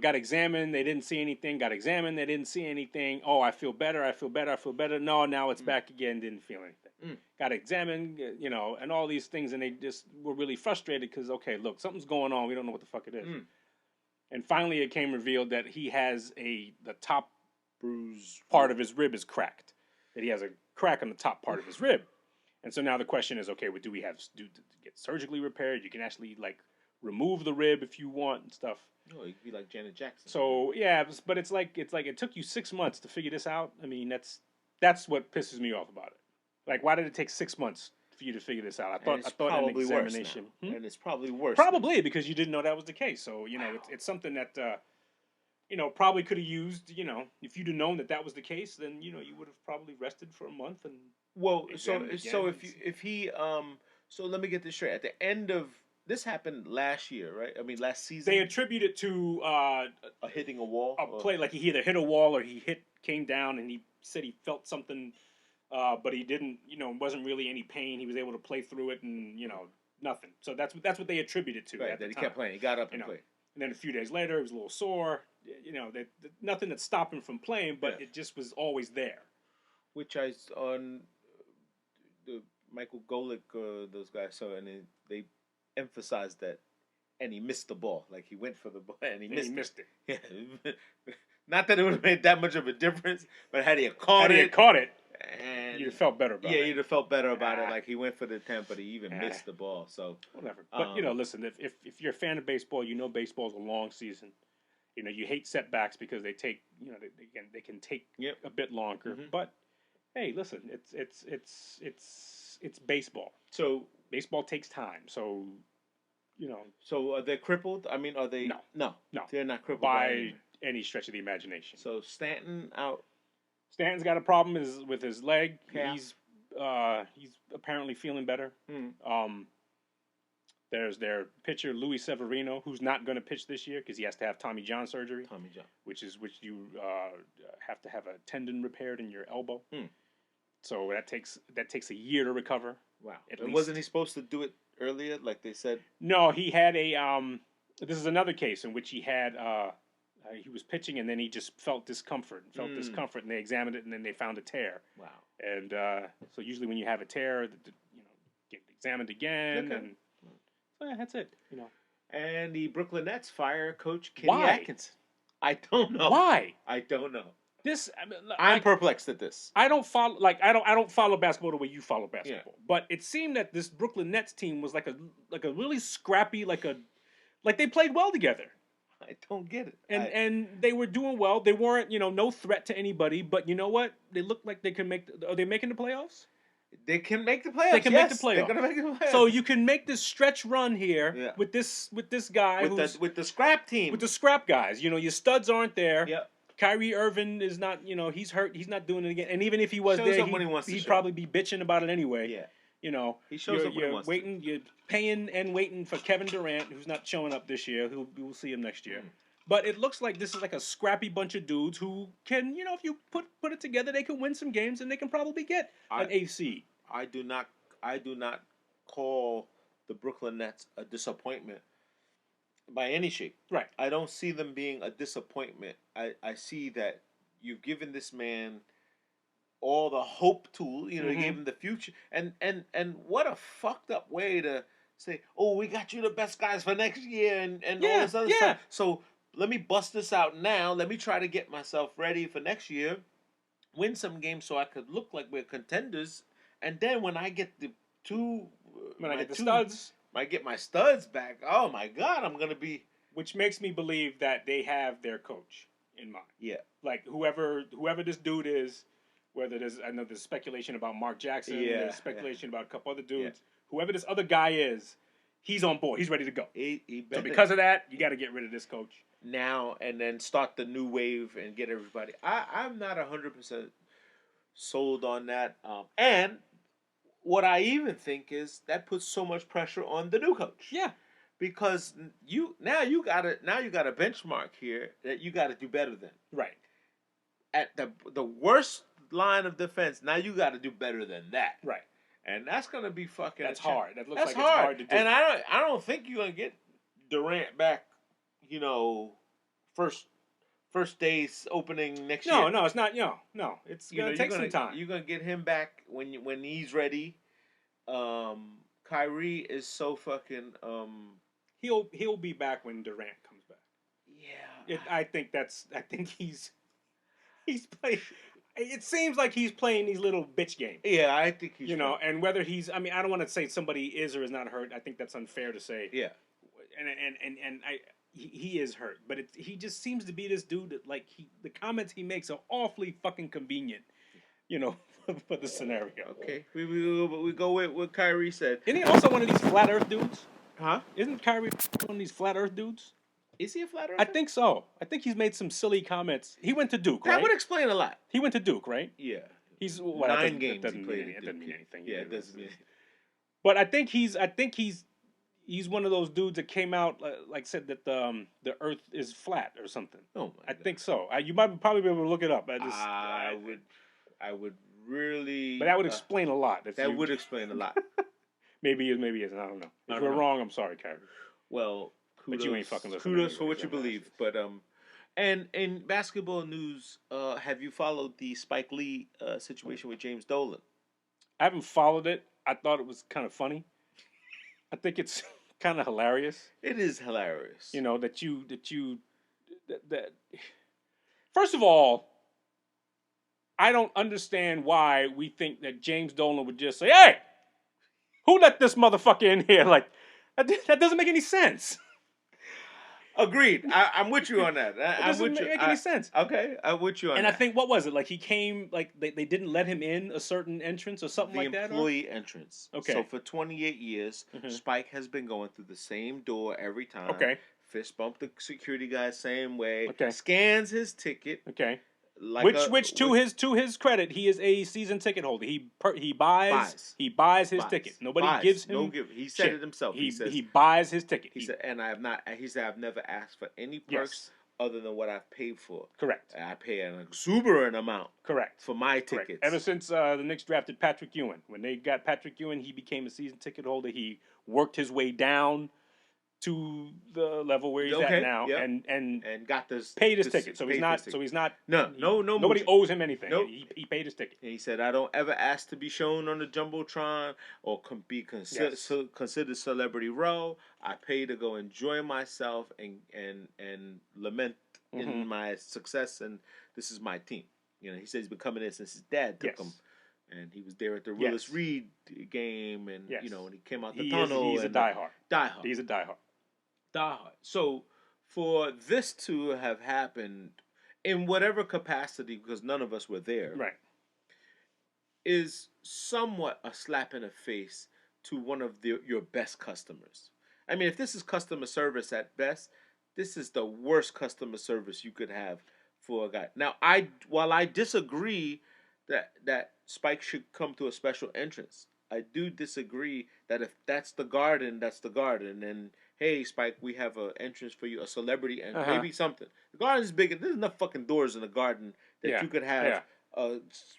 Got examined, they didn't see anything. Got examined, they didn't see anything. Oh, I feel better, I feel better, I feel better. No, now it's back again, didn't feel anything. Got examined, and all these things, and they just were really frustrated because, okay, look, something's going on. We don't know what the fuck it is. And finally it came revealed that he has the top bruise part of his rib is cracked. That he has a crack on the top part of his rib. And so now the question is, okay, do we have to get surgically repaired? You can actually remove the rib if you want and stuff. Oh, you could be like Janet Jackson. So yeah, but it's like it took you 6 months to figure this out. I mean, that's what pisses me off about it. Like, why did it take 6 months for you to figure this out? I thought an examination. And it's probably worse. Probably because you didn't know that was the case. So it's something that probably could have used. If you'd have known that was the case, then you would have probably rested for a month and. Well, so let me get this straight. At the end of this happened last year, right? I mean, last season. They attribute it to hitting a wall, a play like he either hit a wall or he came down, and he said he felt something, but he didn't. Wasn't really any pain. He was able to play through it, and nothing. So that's what they attributed to. Right, that he kept playing. He got up and played. And then a few days later, he was a little sore. Nothing that stopped him from playing, but it just was always there. Which on the Michael Golick, those guys saw, and they emphasized that, and he missed the ball. Like, he went for the ball, and he missed it. Yeah. Not that it would have made that much of a difference, but had he caught it, and you'd have felt better about it. Yeah, you'd have felt better about it. Like, he went for the attempt, but he even missed the ball. So whatever. But listen, if you're a fan of baseball, baseball's a long season. You hate setbacks because they take, they can take a bit longer. Mm-hmm. But hey, listen, it's baseball. So baseball takes time. So So are they crippled? I mean, are they? No, they're not crippled by any stretch of the imagination. So Stanton out. Stanton's got a problem with his leg. Yeah. He's apparently feeling better. There's their pitcher Luis Severino, who's not going to pitch this year because he has to have Tommy John surgery. Which you have to have a tendon repaired in your elbow. So that takes a year to recover. Wow. And wasn't he supposed to do it earlier, like they said? No, he had this is another case in which he had he was pitching and then he just felt discomfort, and they examined it and then they found a tear. Wow. And so usually when you have a tear, get examined again, and so that's it. And the Brooklyn Nets fire coach Kenny Atkinson. I don't know why. I don't know. I'm perplexed at this. I don't follow basketball the way you follow basketball. Yeah. But it seemed that this Brooklyn Nets team was like a really scrappy, like they played well together. I don't get it. And they were doing well. They weren't, no threat to anybody, but you know what? They looked like they can are they making the playoffs? They can make the playoffs. They can make the playoffs. They're gonna make the playoffs. So you can make this stretch run here with this guy with the scrap team. With the scrap guys. Your studs aren't there. Yep. Kyrie Irving is not, he's hurt. He's not doing it again. And even if he was there, he'd probably be bitching about it anyway. Yeah. He shows up when he wants to. You're paying and waiting for Kevin Durant, who's not showing up this year. We'll see him next year. But it looks like this is like a scrappy bunch of dudes who can, if you put it together, they can win some games and they can probably get an eighth seed. I do not call the Brooklyn Nets a disappointment by any shape. Right. I don't see them being a disappointment. I see that you've given this man all the hope tool, you gave him the future. And what a fucked up way to say, oh, we got you the best guys for next year and all this other stuff. So let me bust this out now. Let me try to get myself ready for next year, win some games so I could look like we're contenders. And then when I get the studs, I get my studs back. Oh my God, I'm gonna be. Which makes me believe that they have their coach in mind. Yeah, like whoever this dude is, whether I know there's speculation about Mark Jackson. There's speculation about a couple other dudes. Yeah. Whoever this other guy is, he's on board. He's ready to go. So because of that, you got to get rid of this coach now and then start the new wave and get everybody. I'm not 100% sold on that. And what I even think is that puts so much pressure on the new coach. Yeah. Because you got a benchmark here that you got to do better than. Right. At the worst line of defense, now you got to do better than that. Right. And that's gonna be fucking. That's hard. That looks like it's hard to do. And I don't think you're gonna get Durant back. First day's opening next year. No, it's not. No, it's gonna take some time. You're gonna get him back when he's ready. Kyrie is so fucking. He'll be back when Durant comes back. Yeah. I think he's playing. It seems like he's playing these little bitch games. Yeah, I think he's. And whether he's. I mean, I don't want to say somebody is or is not hurt. I think that's unfair to say. Yeah. And he is hurt, but he just seems to be this dude that the comments he makes are awfully fucking convenient. For the scenario. Okay, we go with what Kyrie said. Isn't he also one of these flat Earth dudes? Huh? Isn't Kyrie one of these flat Earth dudes? Is he a flat Earther? I think so. I think he's made some silly comments. He went to Duke, right? That would explain a lot. He went to Duke, right? Yeah. He's 9 games. That doesn't mean anything. Yeah, it doesn't mean anything. But I think he's one of those dudes that came out said that the Earth is flat or something. Oh my! I think so. You might probably be able to look it up. I would really. But that would explain a lot. That would explain a lot. Maybe it isn't. I don't know. If we're wrong, I'm sorry, Kyrie. Well, kudos, but you ain't fucking listening. Kudos for what you believe. But and in basketball news, have you followed the Spike Lee situation with James Dolan? I haven't followed it. I thought it was kind of funny. I think it's kind of hilarious. It is hilarious. That first of all, I don't understand why we think that James Dolan would just say, "Hey, who let this motherfucker in here?" Like that doesn't make any sense. Agreed. I'm with you on that. It doesn't make any sense. Okay, I'm with you on that. And I think, what was it? Like he came, they didn't let him in a certain entrance or something like that? The employee entrance. Okay. So for 28 years, Spike has been going through the same door every time. Okay. Fist bump the security guy same way. Okay. Scans his ticket. Okay. Which to his credit, he is a season ticket holder. He buys his ticket. Nobody gives him. He said it himself. He buys his ticket. He said, and I've never asked for any perks other than what I've paid for. Correct. I pay an exuberant amount. Correct. For my tickets. Correct. Ever since the Knicks drafted Patrick Ewing, when they got Patrick Ewing, he became a season ticket holder. He worked his way down to the level where he's at now, and got this paid his ticket. So he's not. Nobody owes him anything. Nope. He paid his ticket. And he said, "I don't ever ask to be shown on the jumbotron or be considered celebrity row. I pay to go enjoy myself and lament in my success, and this is my team." He said he's been coming in since his dad took him. And he was there at the Willis Reed game, and when he came out the tunnel. He's a diehard. He's a diehard. So for this to have happened in whatever capacity, because none of us were there, right, is somewhat a slap in the face to one of your best customers. I mean, if this is customer service at best, this is the worst customer service you could have for a guy. Now, while I disagree that Spike should come to a special entrance, I do disagree that if that's the garden, that's the garden. And hey, Spike, we have an entrance for you, a celebrity entrance, maybe something. The garden's big. There's enough fucking doors in the garden that you could have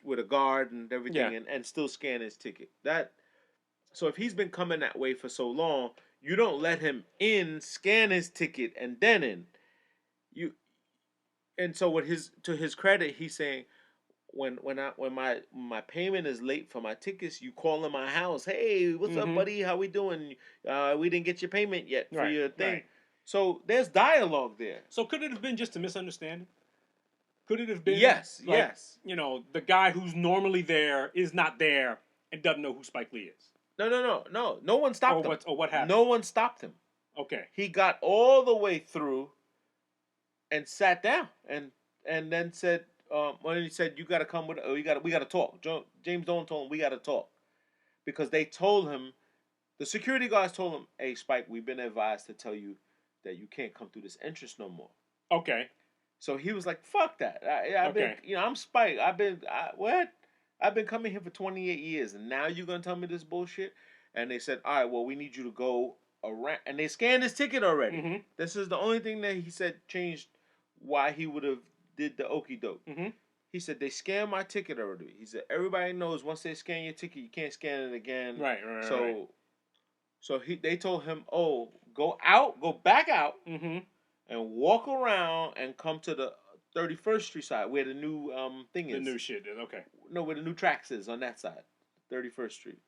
with a guard and everything, and still scan his ticket. So if he's been coming that way for so long, you don't let him in, scan his ticket, and then in. And so to his credit, he's saying, when my payment is late for my tickets, you call in my house. Hey, what's up, buddy? How we doing? We didn't get your payment yet for your thing. Right. So there's dialogue there. So could it have been just a misunderstanding? Could it have been? Yes. The guy who's normally there is not there and doesn't know who Spike Lee is. No. No one stopped him. What happened? No one stopped him. Okay. He got all the way through and sat down and then said, when he said, "You got to come with, we got to talk." James Dolan told him, "We got to talk," because they told him The security guards told him, "Hey, Spike, we've been advised to tell you that you can't come through this entrance no more." Okay. So he was like, "Fuck that! I've been, I'm Spike. What? I've been coming here for 28 years, and now you're gonna tell me this bullshit?" And they said, "All right, well, we need you to go around." And they scanned his ticket already. Mm-hmm. This is the only thing that he said changed why he would have did the okie doke. Mm-hmm. He said they scanned my ticket already. He said everybody knows once they scan your ticket, you can't scan it again. Right. So they told him, "Oh, go back out." Mm-hmm. And walk around and come to the 31st Street side where the new thing is. The new shit is, okay. No, where the new tracks is on that side. 31st Street.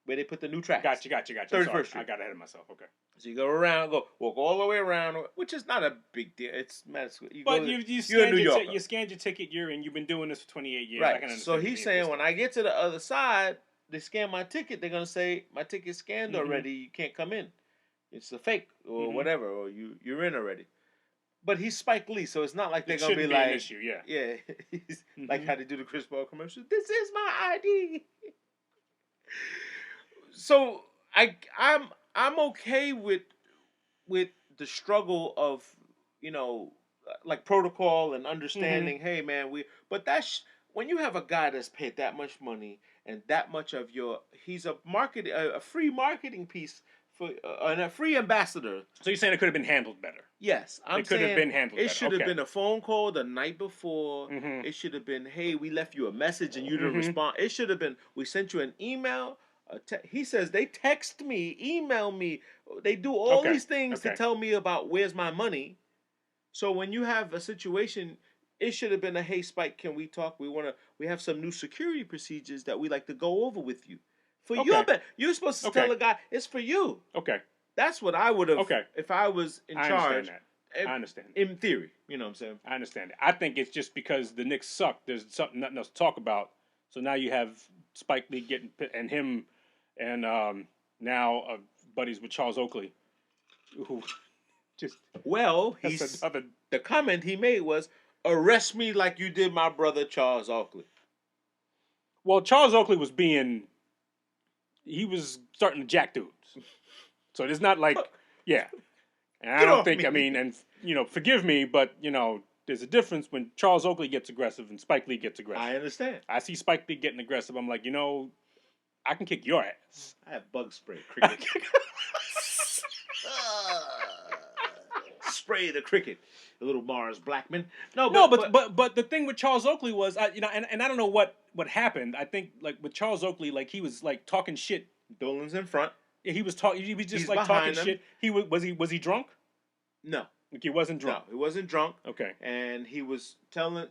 Where they put the new tracks. Gotcha. 31st Street. I got ahead of myself, okay. So you go around, walk all the way around, which is not a big deal. It's Madison. You scanned your ticket, you've been doing this for 28 years. Right. So he's saying when I get to the other side, they scan my ticket, they're going to say, my ticket's scanned already, you can't come in. It's a fake or whatever, or you're in already. But he's Spike Lee, so it's not like they're gonna be like, an issue, yeah, like how they do the Chris Paul commercial. This is my ID. So I'm okay with the struggle of like protocol and understanding. Hey man, but that's when you have a guy that's paid that much money and that much of he's a free marketing piece. And a free ambassador. So you're saying it could have been handled better? Yes, it could have been handled better. It should have been a phone call the night before. It should have been, hey, we left you a message and you didn't respond. It should have been, we sent you an email. He says they text me, email me. They do all these things to tell me about where's my money. So when you have a situation, it should have been a, hey, Spike, can we talk? We have some new security procedures that we like to go over with you. For your bet, you're supposed to tell a guy it's for you. Okay, that's what I would have. if I was in charge. I understand. In theory, you know what I'm saying. I understand it. I think it's just because the Knicks suck. There's nothing else to talk about. So now you have Spike Lee getting and him, and now buddies with Charles Oakley, who just the comment he made was arrest me like you did my brother Charles Oakley. Well, Charles Oakley was he was starting to jack dudes. So it's not like, yeah. And I don't think, forgive me, but, there's a difference when Charles Oakley gets aggressive and Spike Lee gets aggressive. I understand. I see Spike Lee getting aggressive. I'm like, I can kick your ass. I have bug spray. Cricket. Spray the cricket. The little Mars Blackman. But the thing with Charles Oakley was, and I don't know what happened. I think like with Charles Oakley, like he was like talking shit. Dolan's in front. Yeah, he was talking. He was just like talking shit. Was he drunk? No, like he wasn't drunk. No, he wasn't drunk. Okay, and he was telling.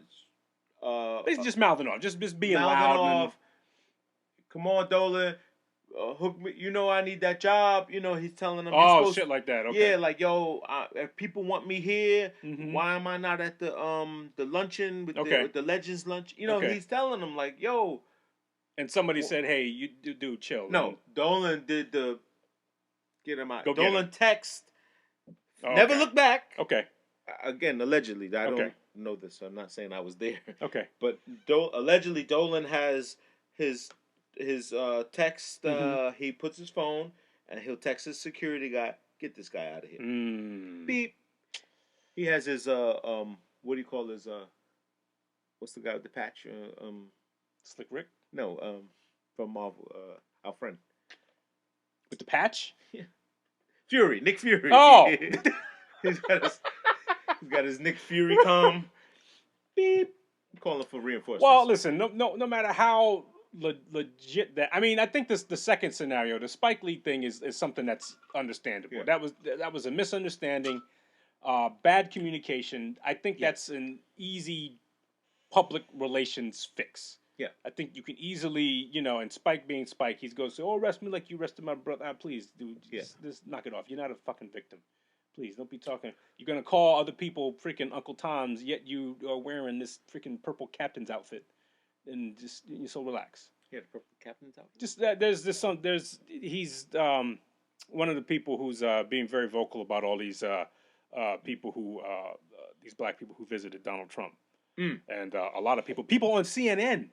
He's just mouthing off, just being loud. Come on, Dolan. Hook me. I need that job. He's telling them. Oh, shit like that. Okay. Yeah, like yo, if people want me here, why am I not at the luncheon with the Legends lunch? He's telling them like, yo. And somebody said, "Hey, you dude, chill." No, Dolan did the get him out. Go Dolan text. Never look back. Okay. Again, allegedly, I don't know this, so I'm not saying I was there. Okay. But allegedly, Dolan has his text. He puts his phone and he'll text his security guy. Get this guy out of here. Beep. He has his what do you call his what's the guy with the patch? Slick Rick? No, from Marvel, our friend with the patch. Yeah. Fury, Nick Fury. Oh, he's got his Nick Fury come. Beep. I'm calling for reinforcements. Well, listen, no matter how legit that. I mean, I think the second scenario, the Spike Lee thing, is something that's understandable. Yeah. That was a misunderstanding, bad communication. I think that's an easy public relations fix. Yeah, I think you can easily, and Spike being Spike, he's going to say, "Oh, arrest me like you arrested my brother." Please, dude, just knock it off. You're not a fucking victim. Please, don't be talking. You're going to call other people freaking Uncle Toms, yet you are wearing this freaking purple captain's outfit. And just, so relax. Yeah, the purple captain's outfit? Just, he's one of the people who's being very vocal about all these people who, these black people who visited Donald Trump. And a lot of people on CNN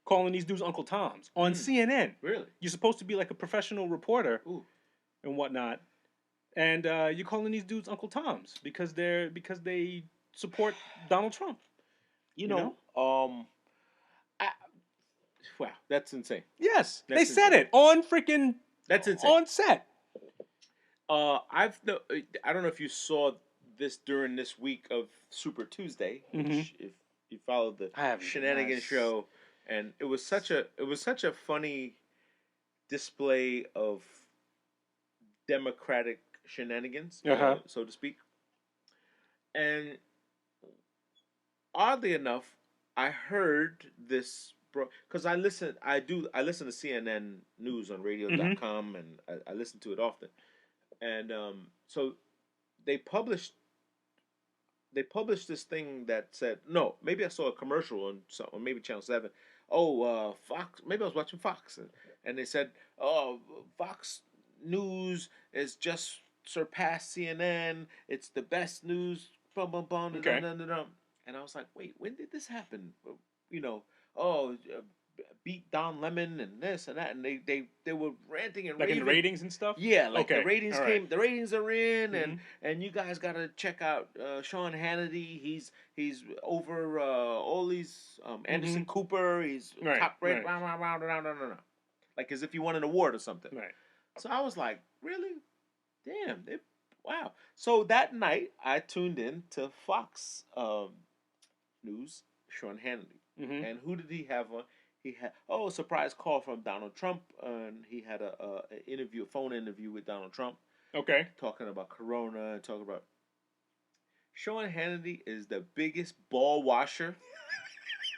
calling these dudes Uncle Toms on CNN. Really? You're supposed to be like a professional reporter and whatnot, and you're calling these dudes Uncle Toms because they support Donald Trump. You know? Wow, that's insane. Yes, they said it on freaking. That's insane. On set. I don't know if you saw this during this week of Super Tuesday. Which, if you followed the Shenanigans show, and it was such a funny display of Democratic shenanigans, so to speak. And oddly enough, I heard this because I listen to CNN News on radio.com and I listen to it often. And so they published this thing that said, no, maybe I saw a commercial on maybe Channel 7. Fox, maybe I was watching Fox, and they said, Fox News has just surpassed CNN. It's the best news. Bum, bum, bum, okay. And I was like, wait, when did this happen? Beat Don Lemon and this and that, and they were ranting and like raving. In the ratings and stuff. Yeah, like the ratings came. The ratings are in, and you guys got to check out Sean Hannity. He's over all these Anderson Cooper. He's top rated. Like as if he won an award or something. Right. So I was like, really? Damn. Wow. So that night I tuned in to Fox News, Sean Hannity. And who did he have on? He had a surprise call from Donald Trump, and he had a phone interview with Donald Trump. Okay. Talking about Corona and talking about Sean Hannity is the biggest ball washer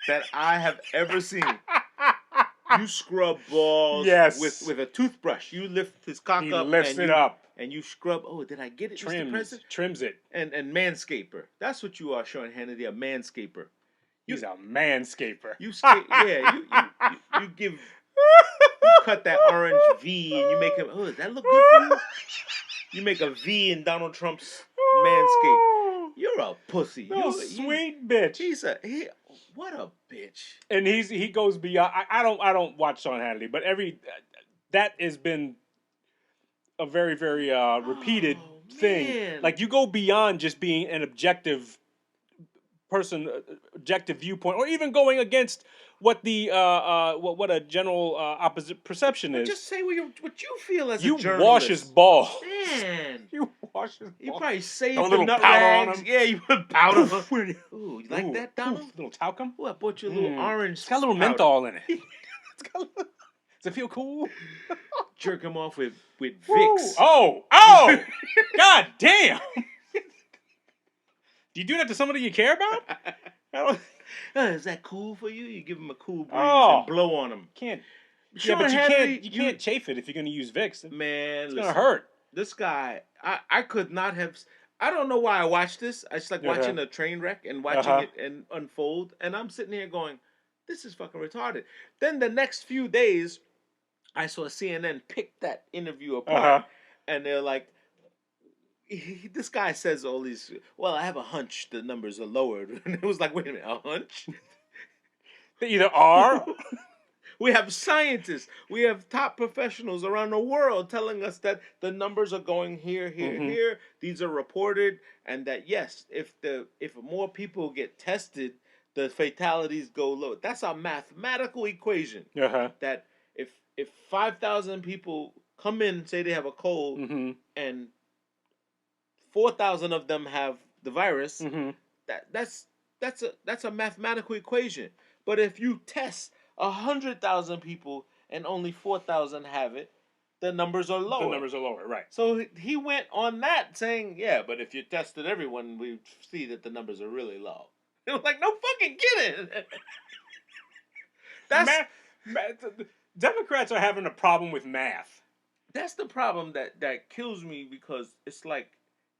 that I have ever seen. You scrub balls with a toothbrush. You lift his cock up. He lifts it up. And you scrub. Oh, did I get it, Mr. President? Trims it. And manscaper. That's what you are, Sean Hannity, a manscaper. He's a manscaper. You cut that orange V and you make him. Oh, does that look good for you? You make a V in Donald Trump's manscape. You're a pussy. You sweet bitch. What a bitch. And he goes beyond. I don't watch Sean Hannity, but that has been a very very repeated thing. Like you go beyond just being an objective viewpoint, or even going against what the what a general opposite perception is. Just say what you feel as a journalist. You wash his ball. Man. You wash his ball. You probably saved the nut powder rags. on him. Yeah, you put powder on him. Ooh, you like that, Donald? Little talcum? Oh, I bought you a little orange. It's got a little menthol in it. Does it feel cool? Jerk him off with Vicks. Oh! God damn! Do you do that to somebody you care about? Is that cool for you? You give him a cool breeze and blow on him. You can't chafe it if you're going to use Vicks. Man, it's going to hurt. This guy, I could not have. I don't know why I watched this. I just like watching a train wreck and watching it and unfold. And I'm sitting here going, this is fucking retarded. Then the next few days, I saw CNN pick that interview apart. And they're like, this guy says all these, well, I have a hunch the numbers are lowered. And it was like, wait a minute, a hunch? They either are. We have scientists. We have top professionals around the world telling us that the numbers are going here, here. These are reported. And that, yes, if more people get tested, the fatalities go low. That's a mathematical equation. That if 5,000 people come in, say they have a cold, and 4,000 of them have the virus, that's a mathematical equation. But if you test 100,000 people and only 4,000 have it, the numbers are lower. Right. So he went on that saying, yeah, but if you tested everyone, we see that the numbers are really low. It was like, no fucking kidding. Democrats are having a problem with math. That's the problem that kills me, because it's like,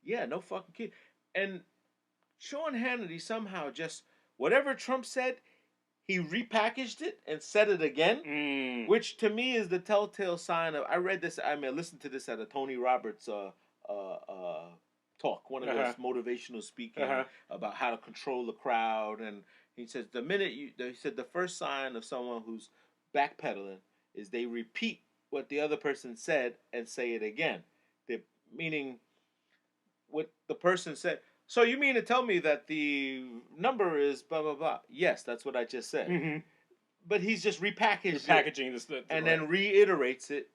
yeah, no fucking kid. And Sean Hannity somehow just, whatever Trump said, he repackaged it and said it again, which to me is the telltale sign of, I listened to this at a Tony Roberts talk, one of those motivational speaking about how to control the crowd, and He says he said the first sign of someone who's backpedaling is they repeat what the other person said and say it again. Meaning what the person said. So you mean to tell me that the number is blah blah blah? Yes, that's what I just said. Mm-hmm. But he's just repackaging this, and then reiterates it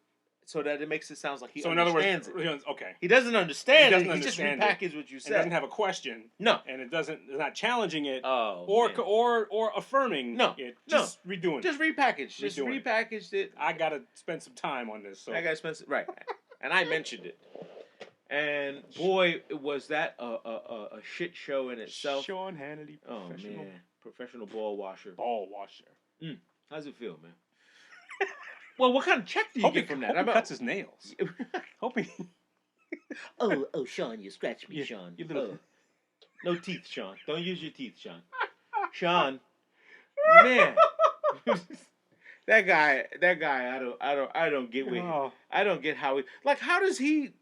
so that it makes it sound like he understands it. Okay. He doesn't understand it. He just repackaged what you said. It doesn't have a question. No. And it's not challenging it. Oh, or affirming it. Just redoing it. Just repackaged. Just repackaged it. I gotta spend some time on this. So I gotta spend right. And I mentioned it. And boy, was that a shit show in itself. Sean Hannity, professional ball washer. Ball washer. How's it feel, man? Well, what kind of check do you get from that? Hope he cuts his nails. Hope he. Oh, Sean, you scratched me, Sean. No teeth, Sean. Don't use your teeth, Sean. Sean, man, that guy. I don't get I don't get how he. Like, how does he?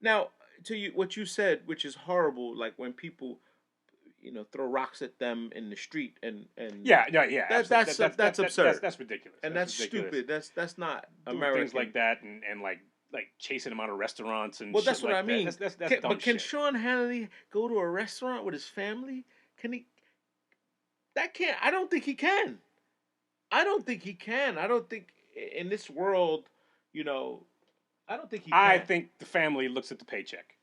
Now, to you, what you said, which is horrible. Like when people, throw rocks at them in the street and yeah. That's absurd. That's ridiculous. And that's stupid. That's not American. Things like that and like chasing them out of restaurants and. Well, that's shit what like I mean. That's dumb but can shit. Sean Hannity go to a restaurant with his family? Can he? That can't. I don't think he can. I don't think in this world, I don't think he can. I think the family looks at the paycheck,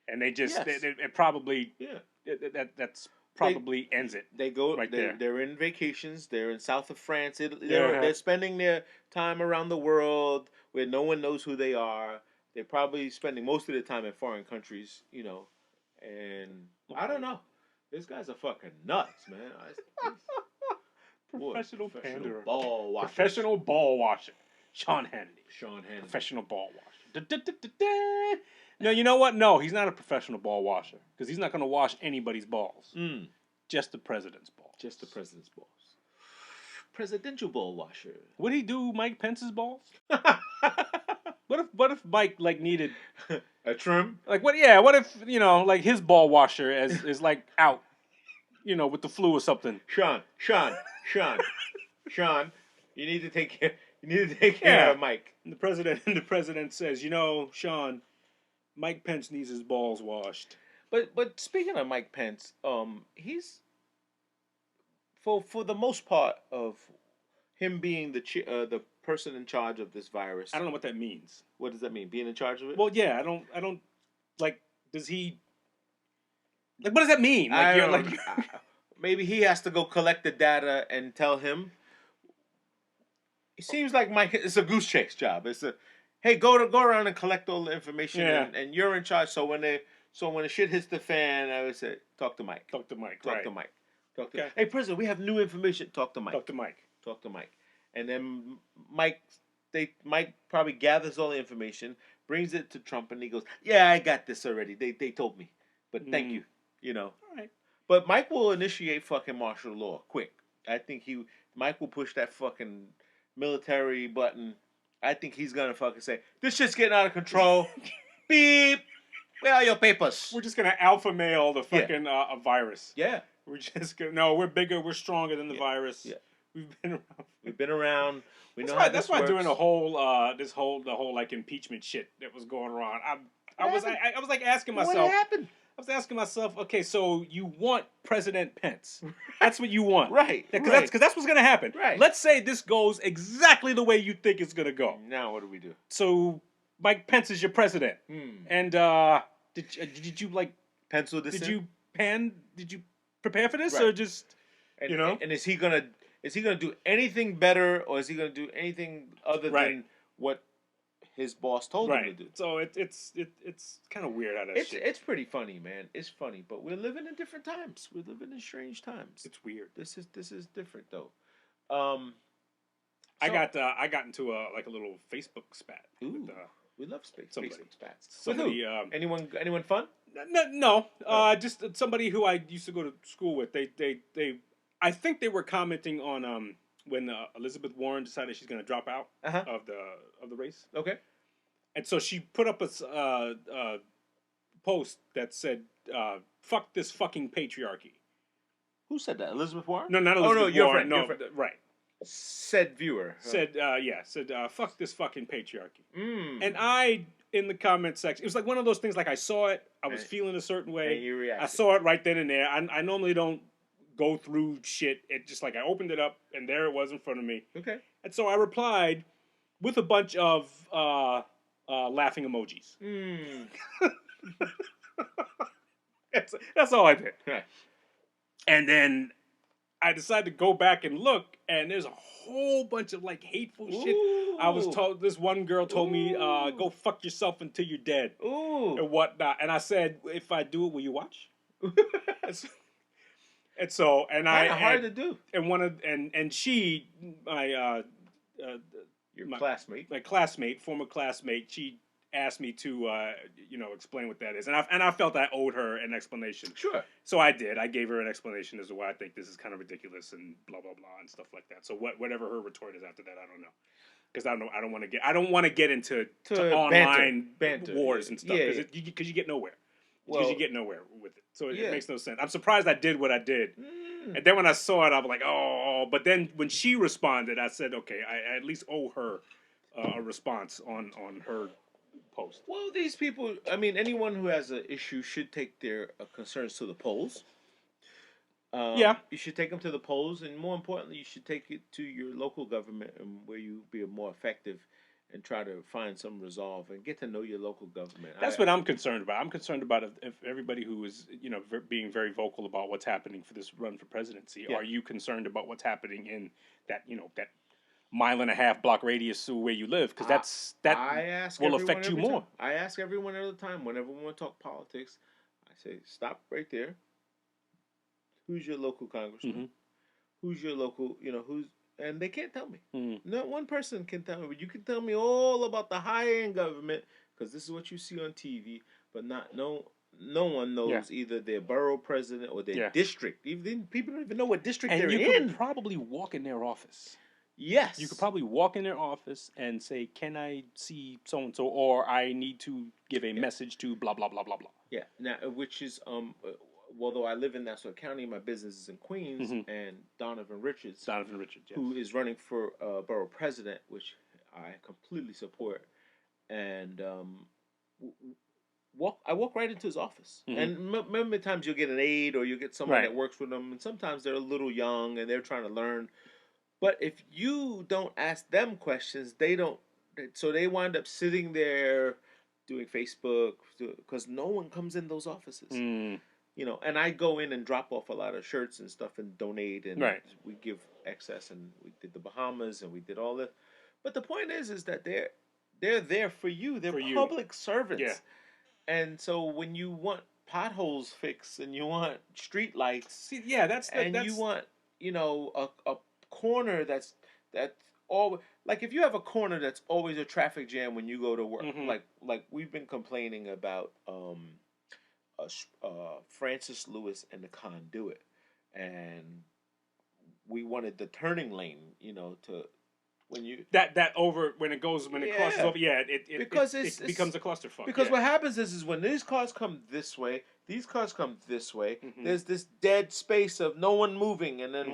and they just it probably that's probably ends it. They go right there. They're in vacations. They're in south of France. They're spending their time around the world where no one knows who they are. They're probably spending most of their time in foreign countries, And I don't know. This guy's a fucking nuts, man. Professional panderer. Ball washer. Professional ball washer. Sean Hannity. Professional ball washer. No, you know what? No, he's not a professional ball washer because he's not going to wash anybody's balls. Just the president's balls. Just the president's balls. Presidential ball washer. Would he do Mike Pence's balls? What if Mike needed a trim? What if his ball washer is out, with the flu or something. Sean, you need to take care of Mike. And the president says, Sean, Mike Pence needs his balls washed. But speaking of Mike Pence, he's for the most part of him being the person in charge of this virus. I don't know what that means. What does that mean? Being in charge of it? Well, yeah, I don't does he what does that mean? Maybe he has to go collect the data and tell him. It seems like Mike. It's a goose chase job. It's hey, go around and collect all the information, and you're in charge. So when the shit hits the fan, I would say, talk to Mike. Hey, President, we have new information. Talk to Mike. And then Mike probably gathers all the information, brings it to Trump, and he goes, "Yeah, I got this already. They told me, but thank you. All right." But Mike will initiate fucking martial law quick. I think Mike will push that fucking military button. I think he's gonna fucking say, "This shit's getting out of control." Beep. Where are your papers? We're just gonna alpha male the fucking virus. Yeah. We're just gonna. No, we're bigger. We're stronger than the virus. Yeah. We've been around. We know that's why during the whole impeachment shit that was going on, I was asking myself. What happened? I was asking myself, okay, so you want President Pence. That's what you want. Right. Because that's what's going to happen. Right. Let's say this goes exactly the way you think it's going to go. Now what do we do? So Mike Pence is your president. And did you pencil this in? Did you prepare for this or just, And is he going to do anything better or is he going to do anything other than what his boss told him to do? So it's kind of weird how that shit. It's pretty funny, man. It's funny, but we're living in different times. We're living in strange times. It's weird. This is different though. I got into a little Facebook spat. Ooh, we love Facebook spats. Somebody, anyone fun? No. Just somebody who I used to go to school with. They I think they were commenting on when Elizabeth Warren decided she's going to drop out of the race. Okay. And so she put up a post that said, "Fuck this fucking patriarchy." Who said that? Elizabeth Warren? No, not Elizabeth Warren. Your friend. No, Your friend. right. Said viewer. Said, fuck this fucking patriarchy. Mm. And I, in the comment section, it was like one of those things, like I saw it, I was feeling a certain way. And you reacted. I saw it right then and there. I normally don't go through shit. It just like I opened it up and there it was in front of me. Okay. And so I replied with a bunch of laughing emojis. Mm. That's all I did. Right. And then I decided to go back and look, and there's a whole bunch of like hateful shit. I was told, this one girl told me, go fuck yourself until you're dead. Ooh. And whatnot. And I said, if I do it, will you watch? And so, and hard to do. And she, my classmate, my classmate, former classmate, she asked me to, explain what that is, and I felt I owed her an explanation. Sure. So I did. I gave her an explanation as to why I think this is kind of ridiculous and blah blah blah and stuff like that. So whatever her retort is after that, I don't know, because I don't want to get into online banter wars and stuff because you get nowhere. Because you get nowhere with it. So it makes no sense. I'm surprised I did what I did. Mm. And then when I saw it, I was like, oh. But then when she responded, I said, okay, I at least owe her a response on her post. Well, these people, I mean, anyone who has an issue should take their concerns to the polls. You should take them to the polls. And more importantly, you should take it to your local government and where you be more effective and try to find some resolve and get to know your local government. That's what I'm concerned about. I'm concerned about if everybody who is, being very vocal about what's happening for this run for presidency. Yeah. Are you concerned about what's happening in that, that 1.5 block radius of where you live? Because that will affect you more. I ask everyone all the time, whenever we want to talk politics, I say, stop right there. Who's your local congressman? Mm-hmm. Who's your local, and they can't tell me. Mm. Not one person can tell me. But you can tell me all about the high-end government because this is what you see on TV. But no one knows either their borough president or their district. Even people don't even know what district they're in. And you could probably walk in their office. Yes. You could probably walk in their office and say, "Can I see so and so?" Or I need to give a message to blah blah blah blah blah. Yeah. Now, which is although I live in Nassau County, my business is in Queens, and Donovan Richards, who is running for borough president, which I completely support, and I walk right into his office, and many times you'll get an aide or you get someone that works with them, and sometimes they're a little young and they're trying to learn, but if you don't ask them questions, they don't, so they wind up sitting there doing Facebook because no one comes in those offices. Mm. And I go in and drop off a lot of shirts and stuff and donate, and we give excess, and we did the Bahamas, and we did all that. But the point is that they're there for you. They're public servants. Yeah. And so when you want potholes fixed and you want street lights, you want a corner that's all like if you have a corner that's always a traffic jam when you go to work, like we've been complaining about. Francis Lewis and the Conduit, and we wanted the turning lane, to when you when it crosses over, it becomes a clusterfuck. Because what happens is when these cars come this way, there's this dead space of no one moving, and then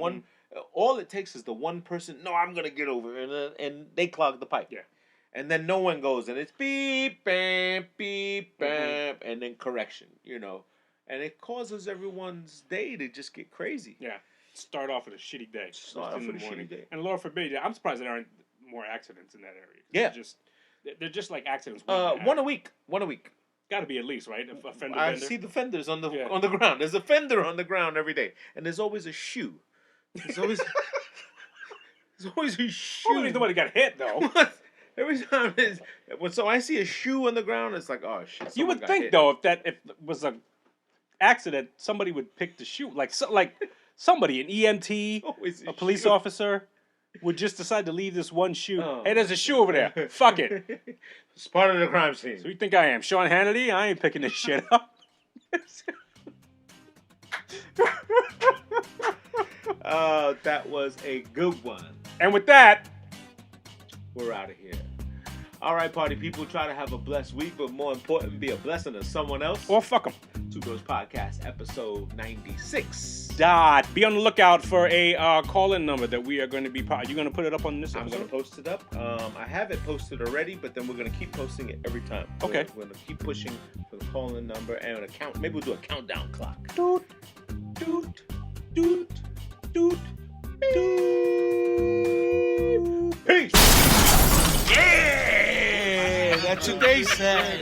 all it takes is the one person. No, I'm gonna get over, and they clog the pipe. Yeah. And then no one goes, and it's beep, bam, and then correction, And it causes everyone's day to just get crazy. Yeah. Start off with a shitty day. And Lord forbid, I'm surprised there aren't more accidents in that area. Yeah. They're just like accidents. One a week. Got to be at least, right? A fender I see the fenders on the ground. There's a fender on the ground every day. And there's always a shoe. There's always a shoe. Well, nobody got hit, though. Every time so I see a shoe on the ground, it's like, oh shit. You would think though, if it was an accident, somebody would pick the shoe, like somebody, an EMT, a police officer, would just decide to leave this one shoe. Oh. Hey, there's a shoe over there. Fuck it. It's part of the crime scene. So you think I am Sean Hannity? I ain't picking this shit up. That was a good one. And with that, we're out of here. All right, party people, try to have a blessed week, but more important, be a blessing to someone else. Or fuck them. Two Bros Podcast, episode 96. Be on the lookout for a call-in number that we are going to be... You're going to put it up on this episode? I'm going to post it up. I have it posted already, but then we're going to keep posting it every time. Okay. We're going to keep pushing for the call-in number and an account. Maybe we'll do a countdown clock. Doot, doot, doot, doot, doot. Peace! Yeah! That's what they said.